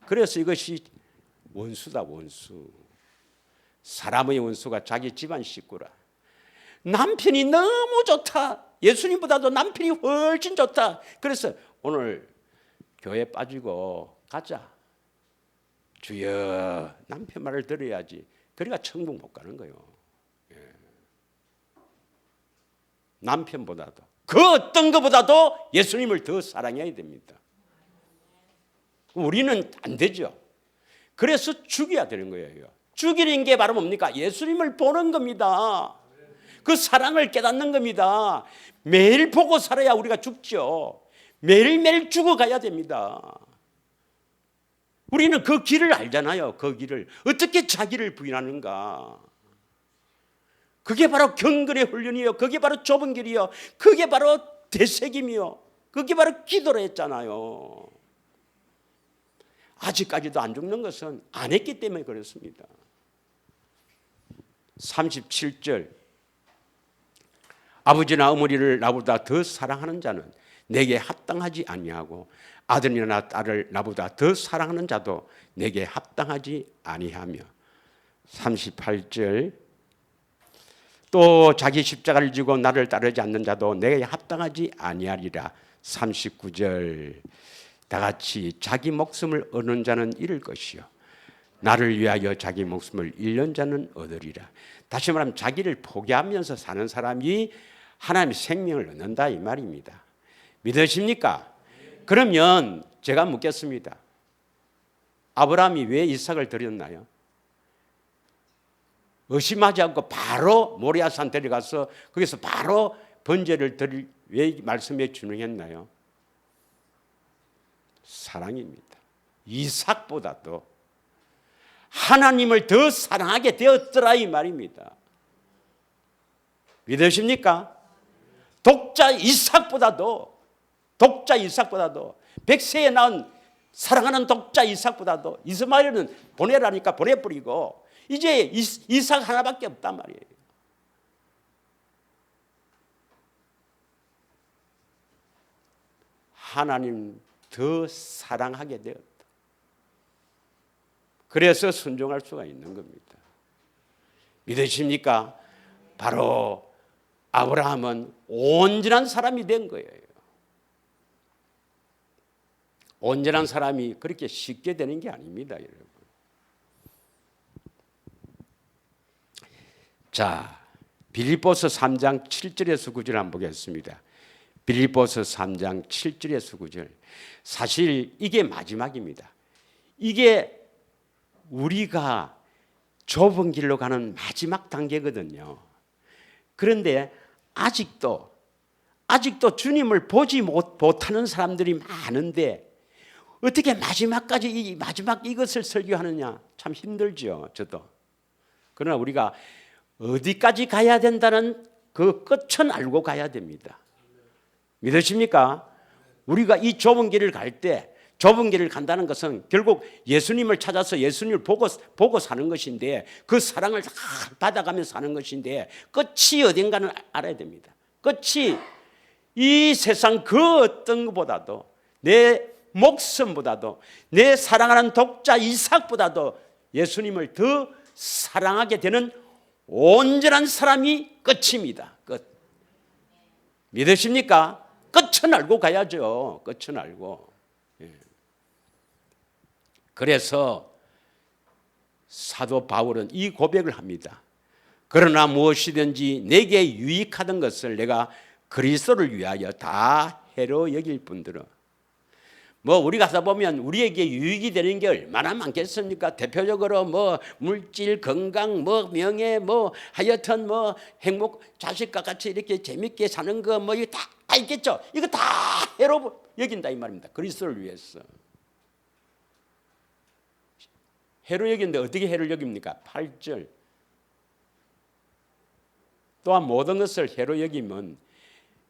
그래서 이것이 원수다, 원수. 사람의 원수가 자기 집안 식구라. 남편이 너무 좋다. 예수님보다도 남편이 훨씬 좋다. 그래서 오늘 교회 빠지고 가자. 주여, 남편 말을 들어야지. 그러니까 천국 못 가는 거예요. 예. 남편보다도, 그 어떤 것보다도 예수님을 더 사랑해야 됩니다. 우리는 안 되죠. 그래서 죽여야 되는 거예요. 죽이는 게 바로 뭡니까? 예수님을 보는 겁니다. 그 사랑을 깨닫는 겁니다. 매일 보고 살아야 우리가 죽죠. 매일매일 죽어가야 됩니다. 우리는 그 길을 알잖아요. 그 길을 어떻게 자기를 부인하는가. 그게 바로 경건의 훈련이요, 그게 바로 좁은 길이요, 그게 바로 대책임이요, 그게 바로 기도를 했잖아요. 아직까지도 안 죽는 것은 안 했기 때문에 그렇습니다. 37절. 아버지나 어머니를 나보다 더 사랑하는 자는 내게 합당하지 아니하고 아들이나 딸을 나보다 더 사랑하는 자도 내게 합당하지 아니하며. 38절. 또 자기 십자가를 지고 나를 따르지 않는 자도 내게 합당하지 아니하리라. 39절. 다 같이 자기 목숨을 얻는 자는 잃을 것이요 나를 위하여 자기 목숨을 잃는 자는 얻으리라. 다시 말하면 자기를 포기하면서 사는 사람이 하나님의 생명을 얻는다 이 말입니다. 믿으십니까? 그러면 제가 묻겠습니다. 아브라함이 왜 이삭을 드렸나요? 의심하지 않고 바로 모리아산 데려가서 거기서 바로 번제를 드릴 왜 말씀에 준응했나요? 사랑입니다. 이삭보다도 하나님을 더 사랑하게 되었더라 이 말입니다. 믿으십니까? 독자 이삭보다도 100세에 낳은 사랑하는 독자 이삭보다도 이스마엘은 보내라니까 보내버리고 이제 이삭 하나밖에 없단 말이에요. 하나님 더 사랑하게 되었다. 그래서 순종할 수가 있는 겁니다. 믿으십니까? 바로 아브라함은 온전한 사람이 된 거예요. 온전한 사람이 그렇게 쉽게 되는 게 아닙니다, 여러분. 자, 빌립보서 3장 7절에서 9절 한번 보겠습니다. 빌립보서 3장 7절에서 9절. 사실 이게 마지막입니다. 이게 우리가 좁은 길로 가는 마지막 단계거든요. 그런데 아직도 주님을 보지 못하는 사람들이 많은데 어떻게 마지막까지 마지막 이것을 설교하느냐 참 힘들죠. 저도. 그러나 우리가 어디까지 가야 된다는 그 끝은 알고 가야 됩니다. 믿으십니까? 우리가 이 좁은 길을 갈 때 좁은 길을 간다는 것은 결국 예수님을 찾아서 예수님을 보고 사는 것인데 그 사랑을 다 받아가면서 사는 것인데 끝이 어딘가는 알아야 됩니다. 끝이 이 세상 그 어떤 것보다도 내 목숨보다도 내 사랑하는 독자 이삭보다도 예수님을 더 사랑하게 되는 온전한 사람이 끝입니다. 끝. 믿으십니까? 끝은 알고 가야죠. 끝은 알고. 그래서 사도 바울은 이 고백을 합니다. 그러나 무엇이든지 내게 유익하던 것을 내가 그리스도를 위하여 다 해로 여길 뿐더러. 우리가 하다 보면 우리에게 유익이 되는 게 얼마나 많겠습니까? 대표적으로 물질, 건강, 명예, 하여튼 행복, 자식과 같이 이렇게 재밌게 사는 거 이거 다 있겠죠. 이거 다 해로 여긴다 이 말입니다. 그리스도를 위해서. 해로 여긴데 어떻게 해를 여깁니까? 8절. 또한 모든 것을 해로 여기면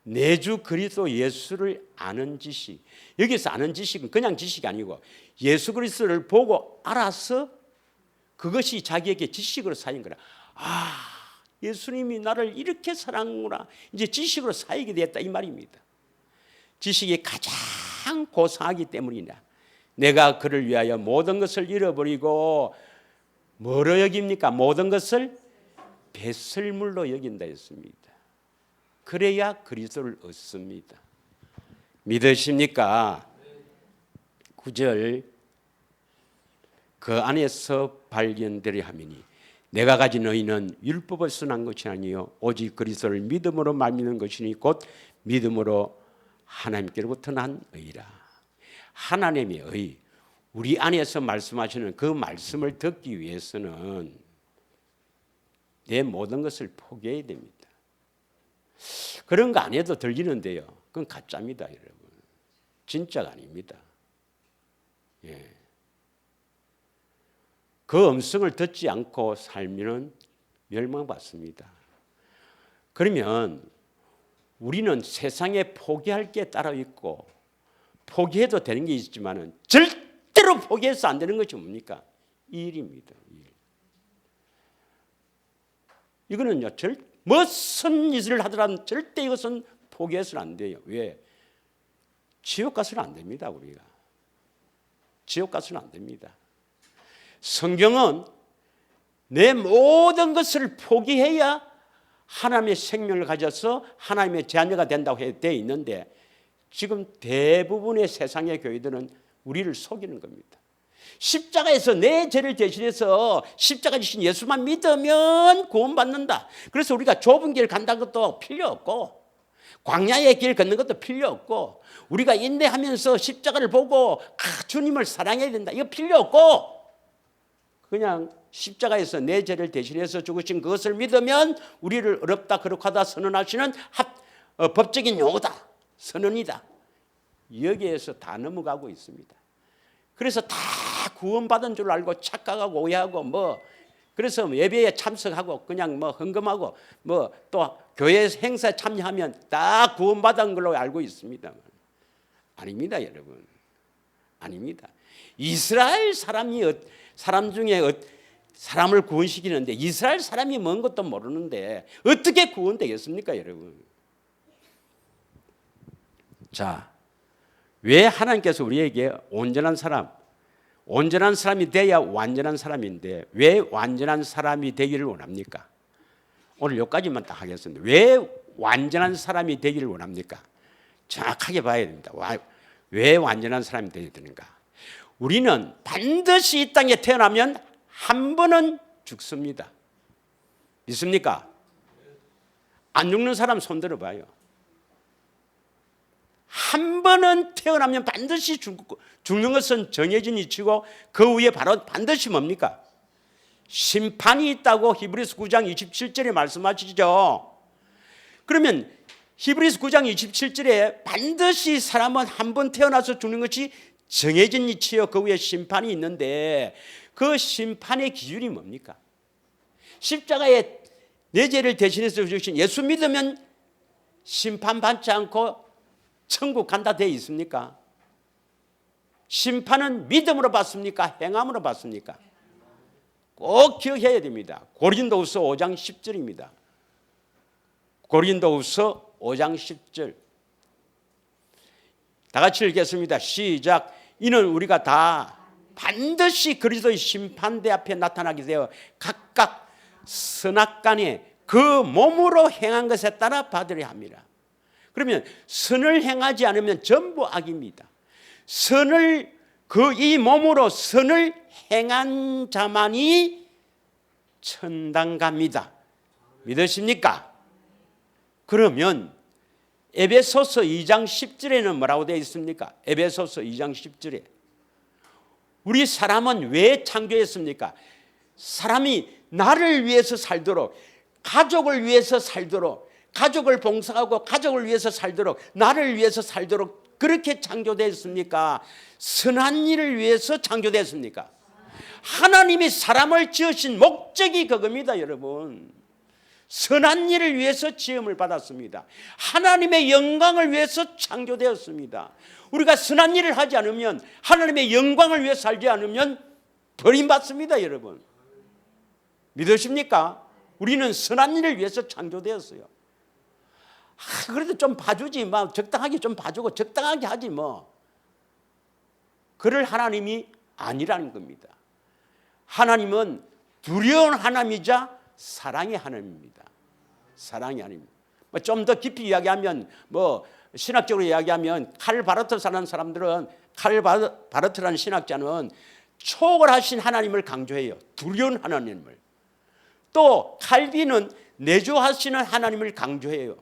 내 주 그리스도 예수를 아는 지식. 여기서 아는 지식은 그냥 지식이 아니고 예수 그리스도를 보고 알아서 그것이 자기에게 지식으로 쌓인 거라. 예수님이 나를 이렇게 사랑하구나. 이제 지식으로 쌓이게 됐다 이 말입니다. 지식이 가장 고상하기 때문이다. 내가 그를 위하여 모든 것을 잃어버리고 뭐로 여깁니까? 모든 것을 배설물로 여긴다 했습니다. 그래야 그리스도를 얻습니다. 믿으십니까? 9절. 그 안에서 발견되려 함이니 내가 가진 의는 율법에서 난 것이 아니요 오직 그리스도를 믿음으로 말미는 것이니 곧 믿음으로 하나님께로부터 난 의라. 하나님의 의, 우리 안에서 말씀하시는 그 말씀을 듣기 위해서는 내 모든 것을 포기해야 됩니다. 그런 거 안 해도 들리는데요. 그건 가짜입니다, 여러분. 진짜가 아닙니다. 그 음성을 듣지 않고 살면 멸망받습니다. 그러면 우리는 세상에 포기할 게 따로 있고 포기해도 되는 게 있지만 절대로 포기해서 안 되는 것이 뭡니까? 이 일입니다. 이거는요, 무슨 일을 하더라도 절대 이것은 포기해서는 안 돼요. 왜? 지옥 가서는 안 됩니다, 우리가. 지옥 가서는 안 됩니다. 성경은 내 모든 것을 포기해야 하나님의 생명을 가져서 하나님의 자녀가 된다고 되어 있는데 지금 대부분의 세상의 교회들은 우리를 속이는 겁니다. 십자가에서 내 죄를 대신해서 십자가 지신 예수만 믿으면 구원받는다. 그래서 우리가 좁은 길 간다는 것도 필요 없고 광야의 길 걷는 것도 필요 없고 우리가 인내하면서 십자가를 보고 주님을 사랑해야 된다. 이거 필요 없고 그냥 십자가에서 내 죄를 대신해서 죽으신 그것을 믿으면 우리를 어렵다 거룩하다 선언하시는 법적인 용어다. 선언이다. 여기에서 다 넘어가고 있습니다. 그래서 다 구원받은 줄 알고 착각하고 오해하고 그래서 예배에 참석하고 그냥 뭐 헌금하고 뭐 또 교회 행사에 참여하면 다 구원받은 걸로 알고 있습니다. 아닙니다, 여러분. 아닙니다. 이스라엘 사람 중에 사람을 구원시키는데 이스라엘 사람이 뭔 것도 모르는데 어떻게 구원되겠습니까, 여러분? 자, 왜 하나님께서 우리에게 온전한 사람이 돼야 완전한 사람인데 왜 완전한 사람이 되기를 원합니까? 오늘 여기까지만 딱 하겠습니다. 왜 완전한 사람이 되기를 원합니까? 정확하게 봐야 됩니다. 왜 완전한 사람이 되어야 되는가? 우리는 반드시 이 땅에 태어나면 한 번은 죽습니다. 믿습니까? 안 죽는 사람 손 들어봐요. 한 번은 태어나면 반드시 죽는 것은 정해진 이치고 그 위에 바로 반드시 뭡니까? 심판이 있다고 히브리서 9장 27절에 말씀하시죠. 그러면 히브리서 9장 27절에 반드시 사람은 한 번 태어나서 죽는 것이 정해진 이치요 그 위에 심판이 있는데 그 심판의 기준이 뭡니까? 십자가에 내 죄를 대신해서 주신 예수 믿으면 심판받지 않고 천국 간다 되어 있습니까? 심판은 믿음으로 받습니까? 행함으로 받습니까? 꼭 기억해야 됩니다. 고린도후서 5장 10절입니다. 고린도후서 5장 10절. 다 같이 읽겠습니다. 시작. 이는 우리가 다 반드시 그리스도의 심판대 앞에 나타나게 되어 각각 선악간에 그 몸으로 행한 것에 따라 받으려 합니다. 그러면 선을 행하지 않으면 전부 악입니다. 이 몸으로 선을 행한 자만이 천당 갑니다. 믿으십니까? 그러면 에베소서 2장 10절에는 뭐라고 되어 있습니까? 에베소서 2장 10절에 우리 사람은 왜 창조했습니까? 사람이 나를 위해서 살도록, 가족을 위해서 살도록, 가족을 봉사하고 가족을 위해서 살도록, 나를 위해서 살도록 그렇게 창조됐습니까? 선한 일을 위해서 창조됐습니까? 하나님이 사람을 지으신 목적이 그겁니다, 여러분. 선한 일을 위해서 지음을 받았습니다. 하나님의 영광을 위해서 창조되었습니다. 우리가 선한 일을 하지 않으면, 하나님의 영광을 위해서 살지 않으면 버림받습니다, 여러분. 믿으십니까? 우리는 선한 일을 위해서 창조되었어요. 그래도 좀 봐주지, 뭐 적당하게 좀 봐주고 적당하게 하지 뭐. 그럴 하나님이 아니라는 겁니다. 하나님은 두려운 하나님이자 사랑의 하나님입니다. 사랑의 하나님. 좀 더 깊이 이야기하면, 신학적으로 이야기하면, 칼 바르트 사는 사람들은, 칼 바르트라는 신학자는 초월하신 하나님을 강조해요. 두려운 하나님을. 또 칼빈은 내조하시는 하나님을 강조해요.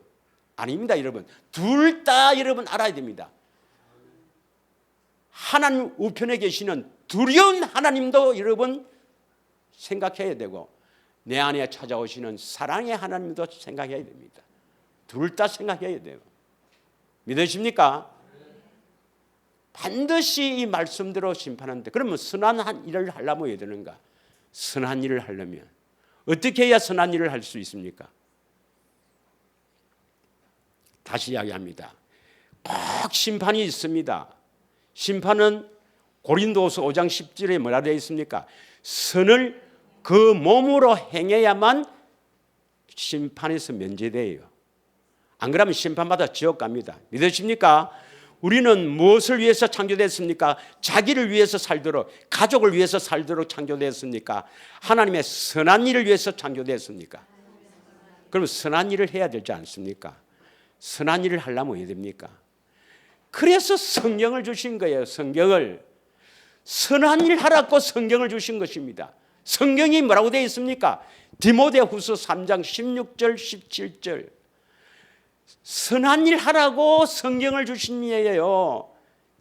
아닙니다, 여러분. 둘 다 여러분 알아야 됩니다. 하나님 우편에 계시는 두려운 하나님도 여러분 생각해야 되고, 내 안에 찾아오시는 사랑의 하나님도 생각해야 됩니다. 둘 다 생각해야 돼요. 믿으십니까? 반드시 이 말씀대로 심판하는데, 그러면 선한 일을 하려면 해야 되는가? 선한 일을 하려면 어떻게 해야 선한 일을 할 수 있습니까? 다시 이야기합니다. 꼭 심판이 있습니다. 심판은 고린도후서 5장 10절에 뭐라 되어 있습니까? 선을 그 몸으로 행해야만 심판에서 면제돼요. 안 그러면 심판받아 지옥 갑니다. 믿으십니까? 우리는 무엇을 위해서 창조됐습니까? 자기를 위해서 살도록, 가족을 위해서 살도록 창조됐습니까? 하나님의 선한 일을 위해서 창조됐습니까? 그럼 선한 일을 해야 되지 않습니까? 선한 일을 하려면 어떻게 됩니까? 그래서 성경을 주신 거예요. 성경을. 선한 일 하라고 성경을 주신 것입니다. 성경이 뭐라고 되어 있습니까? 디모데후서 3장 16절 17절. 선한 일 하라고 성경을 주신 예예요.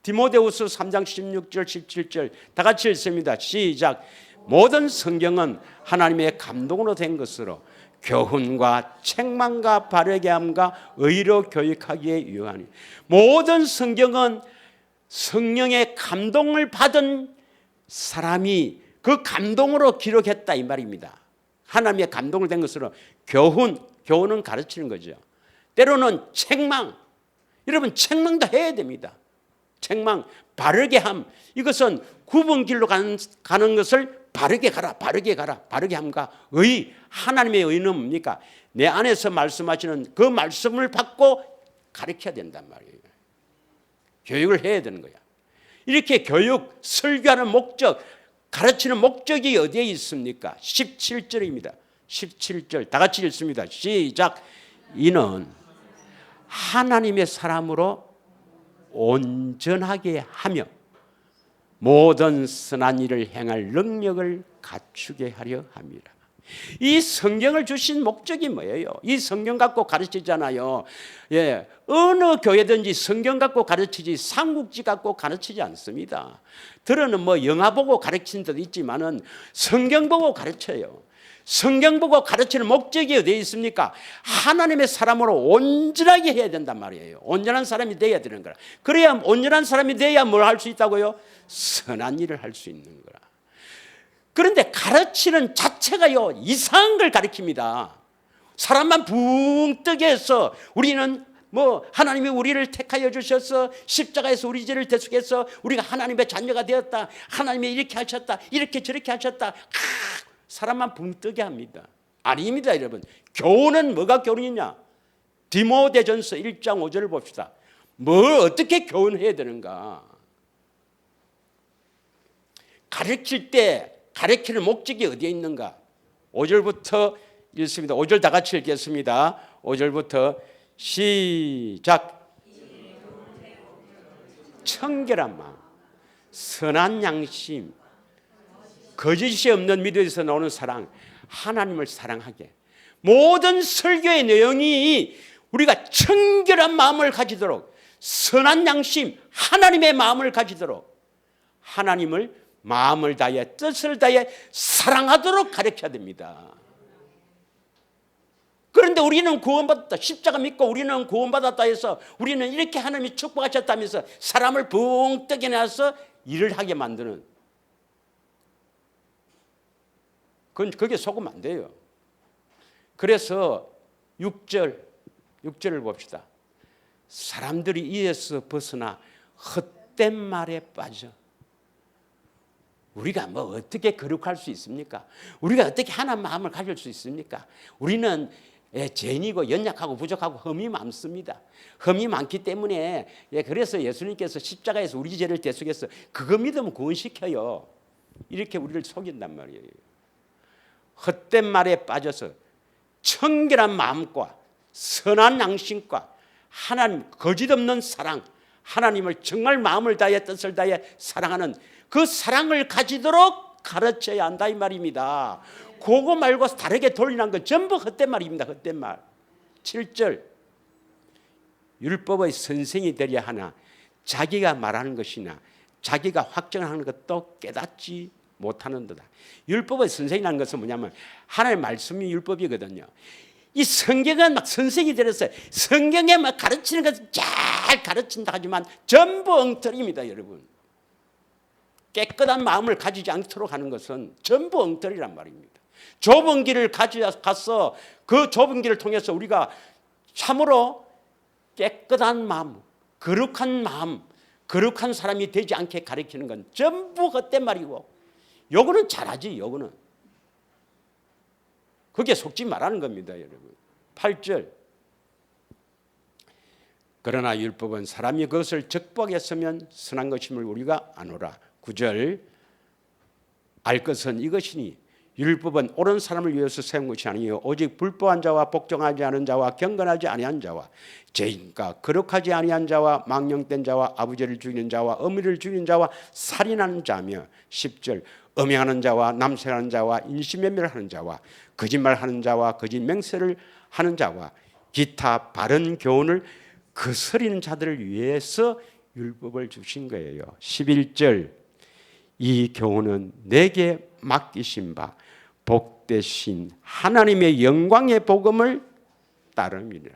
디모데후서 3장 16절 17절 다 같이 읽습니다. 시작. 모든 성경은 하나님의 감동으로 된 것으로 교훈과 책망과 바르게 함과 의로 교육하기에 유하니. 모든 성경은 성령의 감동을 받은 사람이 그 감동으로 기록했다 이 말입니다. 하나님의 감동을 된 것으로 교훈은 가르치는 거죠. 때로는 책망, 여러분 책망도 해야 됩니다. 책망, 바르게 함, 이것은 굽은 길로 가는 것을 바르게 가라, 바르게 가라, 바르게 함과 의, 하나님의 의는 뭡니까? 내 안에서 말씀하시는 그 말씀을 받고 가르쳐야 된단 말이에요. 교육을 해야 되는 거야. 이렇게 교육, 설교하는 목적, 가르치는 목적이 어디에 있습니까? 17절입니다. 17절 다 같이 읽습니다. 시작. 이는 하나님의 사람으로 온전하게 하며 모든 선한 일을 행할 능력을 갖추게 하려 함이라. 이 성경을 주신 목적이 뭐예요? 이 성경 갖고 가르치잖아요. 예, 어느 교회든지 성경 갖고 가르치지 삼국지 갖고 가르치지 않습니다. 들어는 뭐 영화 보고 가르치는 데도 있지만은 성경 보고 가르쳐요. 성경 보고 가르치는 목적이 어디에 있습니까? 하나님의 사람으로 온전하게 해야 된단 말이에요. 온전한 사람이 돼야 되는 거라. 그래야 온전한 사람이 돼야 뭘 할 수 있다고요? 선한 일을 할 수 있는 거라. 그런데 가르치는 자체가요, 이상한 걸 가르칩니다. 사람만 붕 뜨게 해서 우리는 뭐 하나님이 우리를 택하여 주셔서 십자가에서 우리 죄를 대속해서 우리가 하나님의 자녀가 되었다. 하나님이 이렇게 하셨다. 이렇게 저렇게 하셨다. 사람만 붕 뜨게 합니다. 아닙니다, 여러분. 교훈은 뭐가 교훈이냐? 디모데전서 1장 5절을 봅시다. 뭘 어떻게 교훈해야 되는가? 가르칠 때 가르치는 목적이 어디에 있는가? 5절부터 읽습니다. 5절 다 같이 읽겠습니다. 5절부터 시작. 청결한 마음, 선한 양심, 거짓이 없는 믿음에서 나오는 사랑, 하나님을 사랑하게. 모든 설교의 내용이 우리가 청결한 마음을 가지도록, 선한 양심, 하나님의 마음을 가지도록, 하나님을 마음을 다해 뜻을 다해 사랑하도록 가르쳐야 됩니다. 그런데 우리는 구원받았다, 십자가 믿고 우리는 구원받았다 해서 우리는 이렇게 하나님이 축복하셨다면서 사람을 붕 뜨게 내서 일을 하게 만드는, 그게 속으면 안 돼요. 그래서 6절을 봅시다. 사람들이 이에서 벗어나 헛된 말에 빠져. 우리가 뭐 어떻게 거룩할 수 있습니까? 우리가 어떻게 하나님 마음을 가질 수 있습니까? 우리는 죄인이고 연약하고 부족하고 흠이 많습니다. 흠이 많기 때문에, 그래서 예수님께서 십자가에서 우리 죄를 대속해서 그거 믿으면 구원시켜요. 이렇게 우리를 속인단 말이에요. 헛된 말에 빠져서 청결한 마음과 선한 양심과 하나님 거짓 없는 사랑, 하나님을 정말 마음을 다해 뜻을 다해 사랑하는 그 사랑을 가지도록 가르쳐야 한다 이 말입니다. 그거 말고 다르게 돌리는 건 전부 헛된 말입니다. 헛된 말. 7절 율법의 선생이 되려 하나 자기가 말하는 것이나 자기가 확정하는 것도 깨닫지 못하는도다. 율법의 선생이라는 것은 뭐냐면 하나님의 말씀이 율법이거든요. 이 성경은 막 선생이 되어서 성경에 막 가르치는 것을 잘 가르친다 하지만 전부 엉터리입니다, 여러분. 깨끗한 마음을 가지지 않도록 하는 것은 전부 엉터리란 말입니다. 좁은 길을 가서 그 좁은 길을 통해서 우리가 참으로 깨끗한 마음, 거룩한 사람이 되지 않게 가르치는 건 전부 헛된 말이고, 요거는 잘하지, 요거는. 그게 속지 말라는 겁니다, 여러분. 8절 그러나 율법은 사람이 그것을 적복했으면 선한 것임을 우리가 아노라. 9절 알 것은 이것이니 율법은 옳은 사람을 위해서 세운 것이 아니요 오직 불법한 자와 복종하지 않은 자와 경건하지 아니한 자와 죄인과 거룩하지 아니한 자와 망령된 자와 아버지를 죽이는 자와 어미를 죽이는 자와 살인하는 자며 10절 음행하는 자와 남색하는 자와 인신매매를 하는 자와 거짓말하는 자와 거짓 맹세를 하는 자와 기타 바른 교훈을 거스리는 자들을 위해서 율법을 주신 거예요. 11절 이 교훈은 내게 맡기신 바 복되신 하나님의 영광의 복음을 따름이라.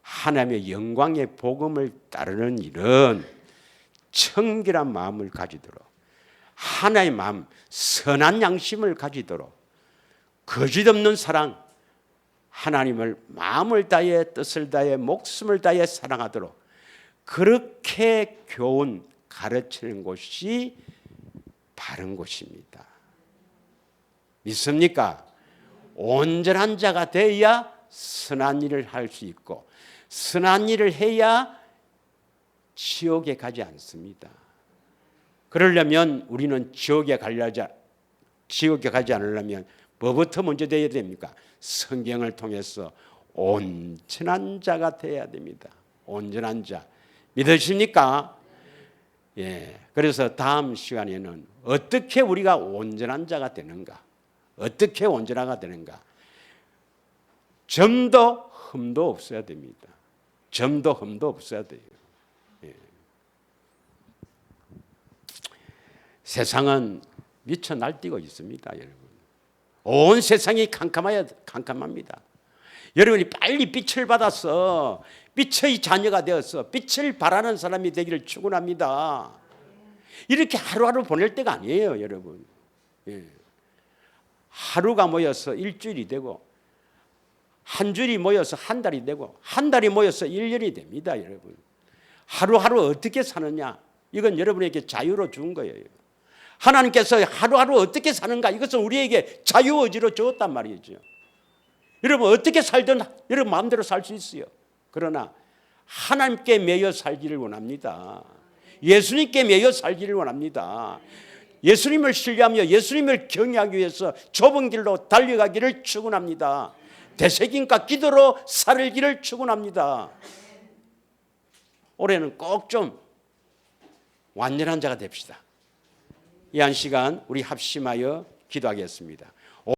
하나님의 영광의 복음을 따르는 일은 청결한 마음을 가지도록, 하나의 마음, 선한 양심을 가지도록, 거짓없는 사랑, 하나님을 마음을 다해 뜻을 다해 목숨을 다해 사랑하도록 그렇게 교훈 가르치는 곳이 바른 곳입니다. 믿습니까? 온전한 자가 되어야 선한 일을 할 수 있고 선한 일을 해야 지옥에 가지 않습니다. 그러려면 우리는 지옥에 가지 않으려면 뭐부터 먼저 되어야 됩니까? 성경을 통해서 온전한 자가 되어야 됩니다. 온전한 자. 믿으십니까? 예. 그래서 다음 시간에는 어떻게 우리가 온전한 자가 되는가? 어떻게 온전하가 되는가? 점도 흠도 없어야 됩니다. 점도 흠도 없어야 돼요. 예. 세상은 미쳐 날뛰고 있습니다, 여러분. 온 세상이 캄캄합니다. 여러분이 빨리 빛을 받아서 빛의 자녀가 되어서 빛을 바라는 사람이 되기를 축원합니다. 이렇게 하루하루 보낼 때가 아니에요, 여러분. 예. 하루가 모여서 일주일이 되고 한 주일이 모여서 한 달이 되고 한 달이 모여서 1년이 됩니다, 여러분. 하루하루 어떻게 사느냐, 이건 여러분에게 자유로 준 거예요. 하나님께서 하루하루 어떻게 사는가, 이것은 우리에게 자유의지로 주었단 말이죠. 여러분 어떻게 살든 여러분 마음대로 살 수 있어요. 그러나 하나님께 매여 살기를 원합니다. 예수님께 매여 살기를 원합니다. 예수님을 신뢰하며 예수님을 경외하기 위해서 좁은 길로 달려가기를 축원합니다. 되새김과 기도로 살기를 축원합니다. 올해는 꼭 좀 완전한 자가 됩시다. 이 한 시간 우리 합심하여 기도하겠습니다.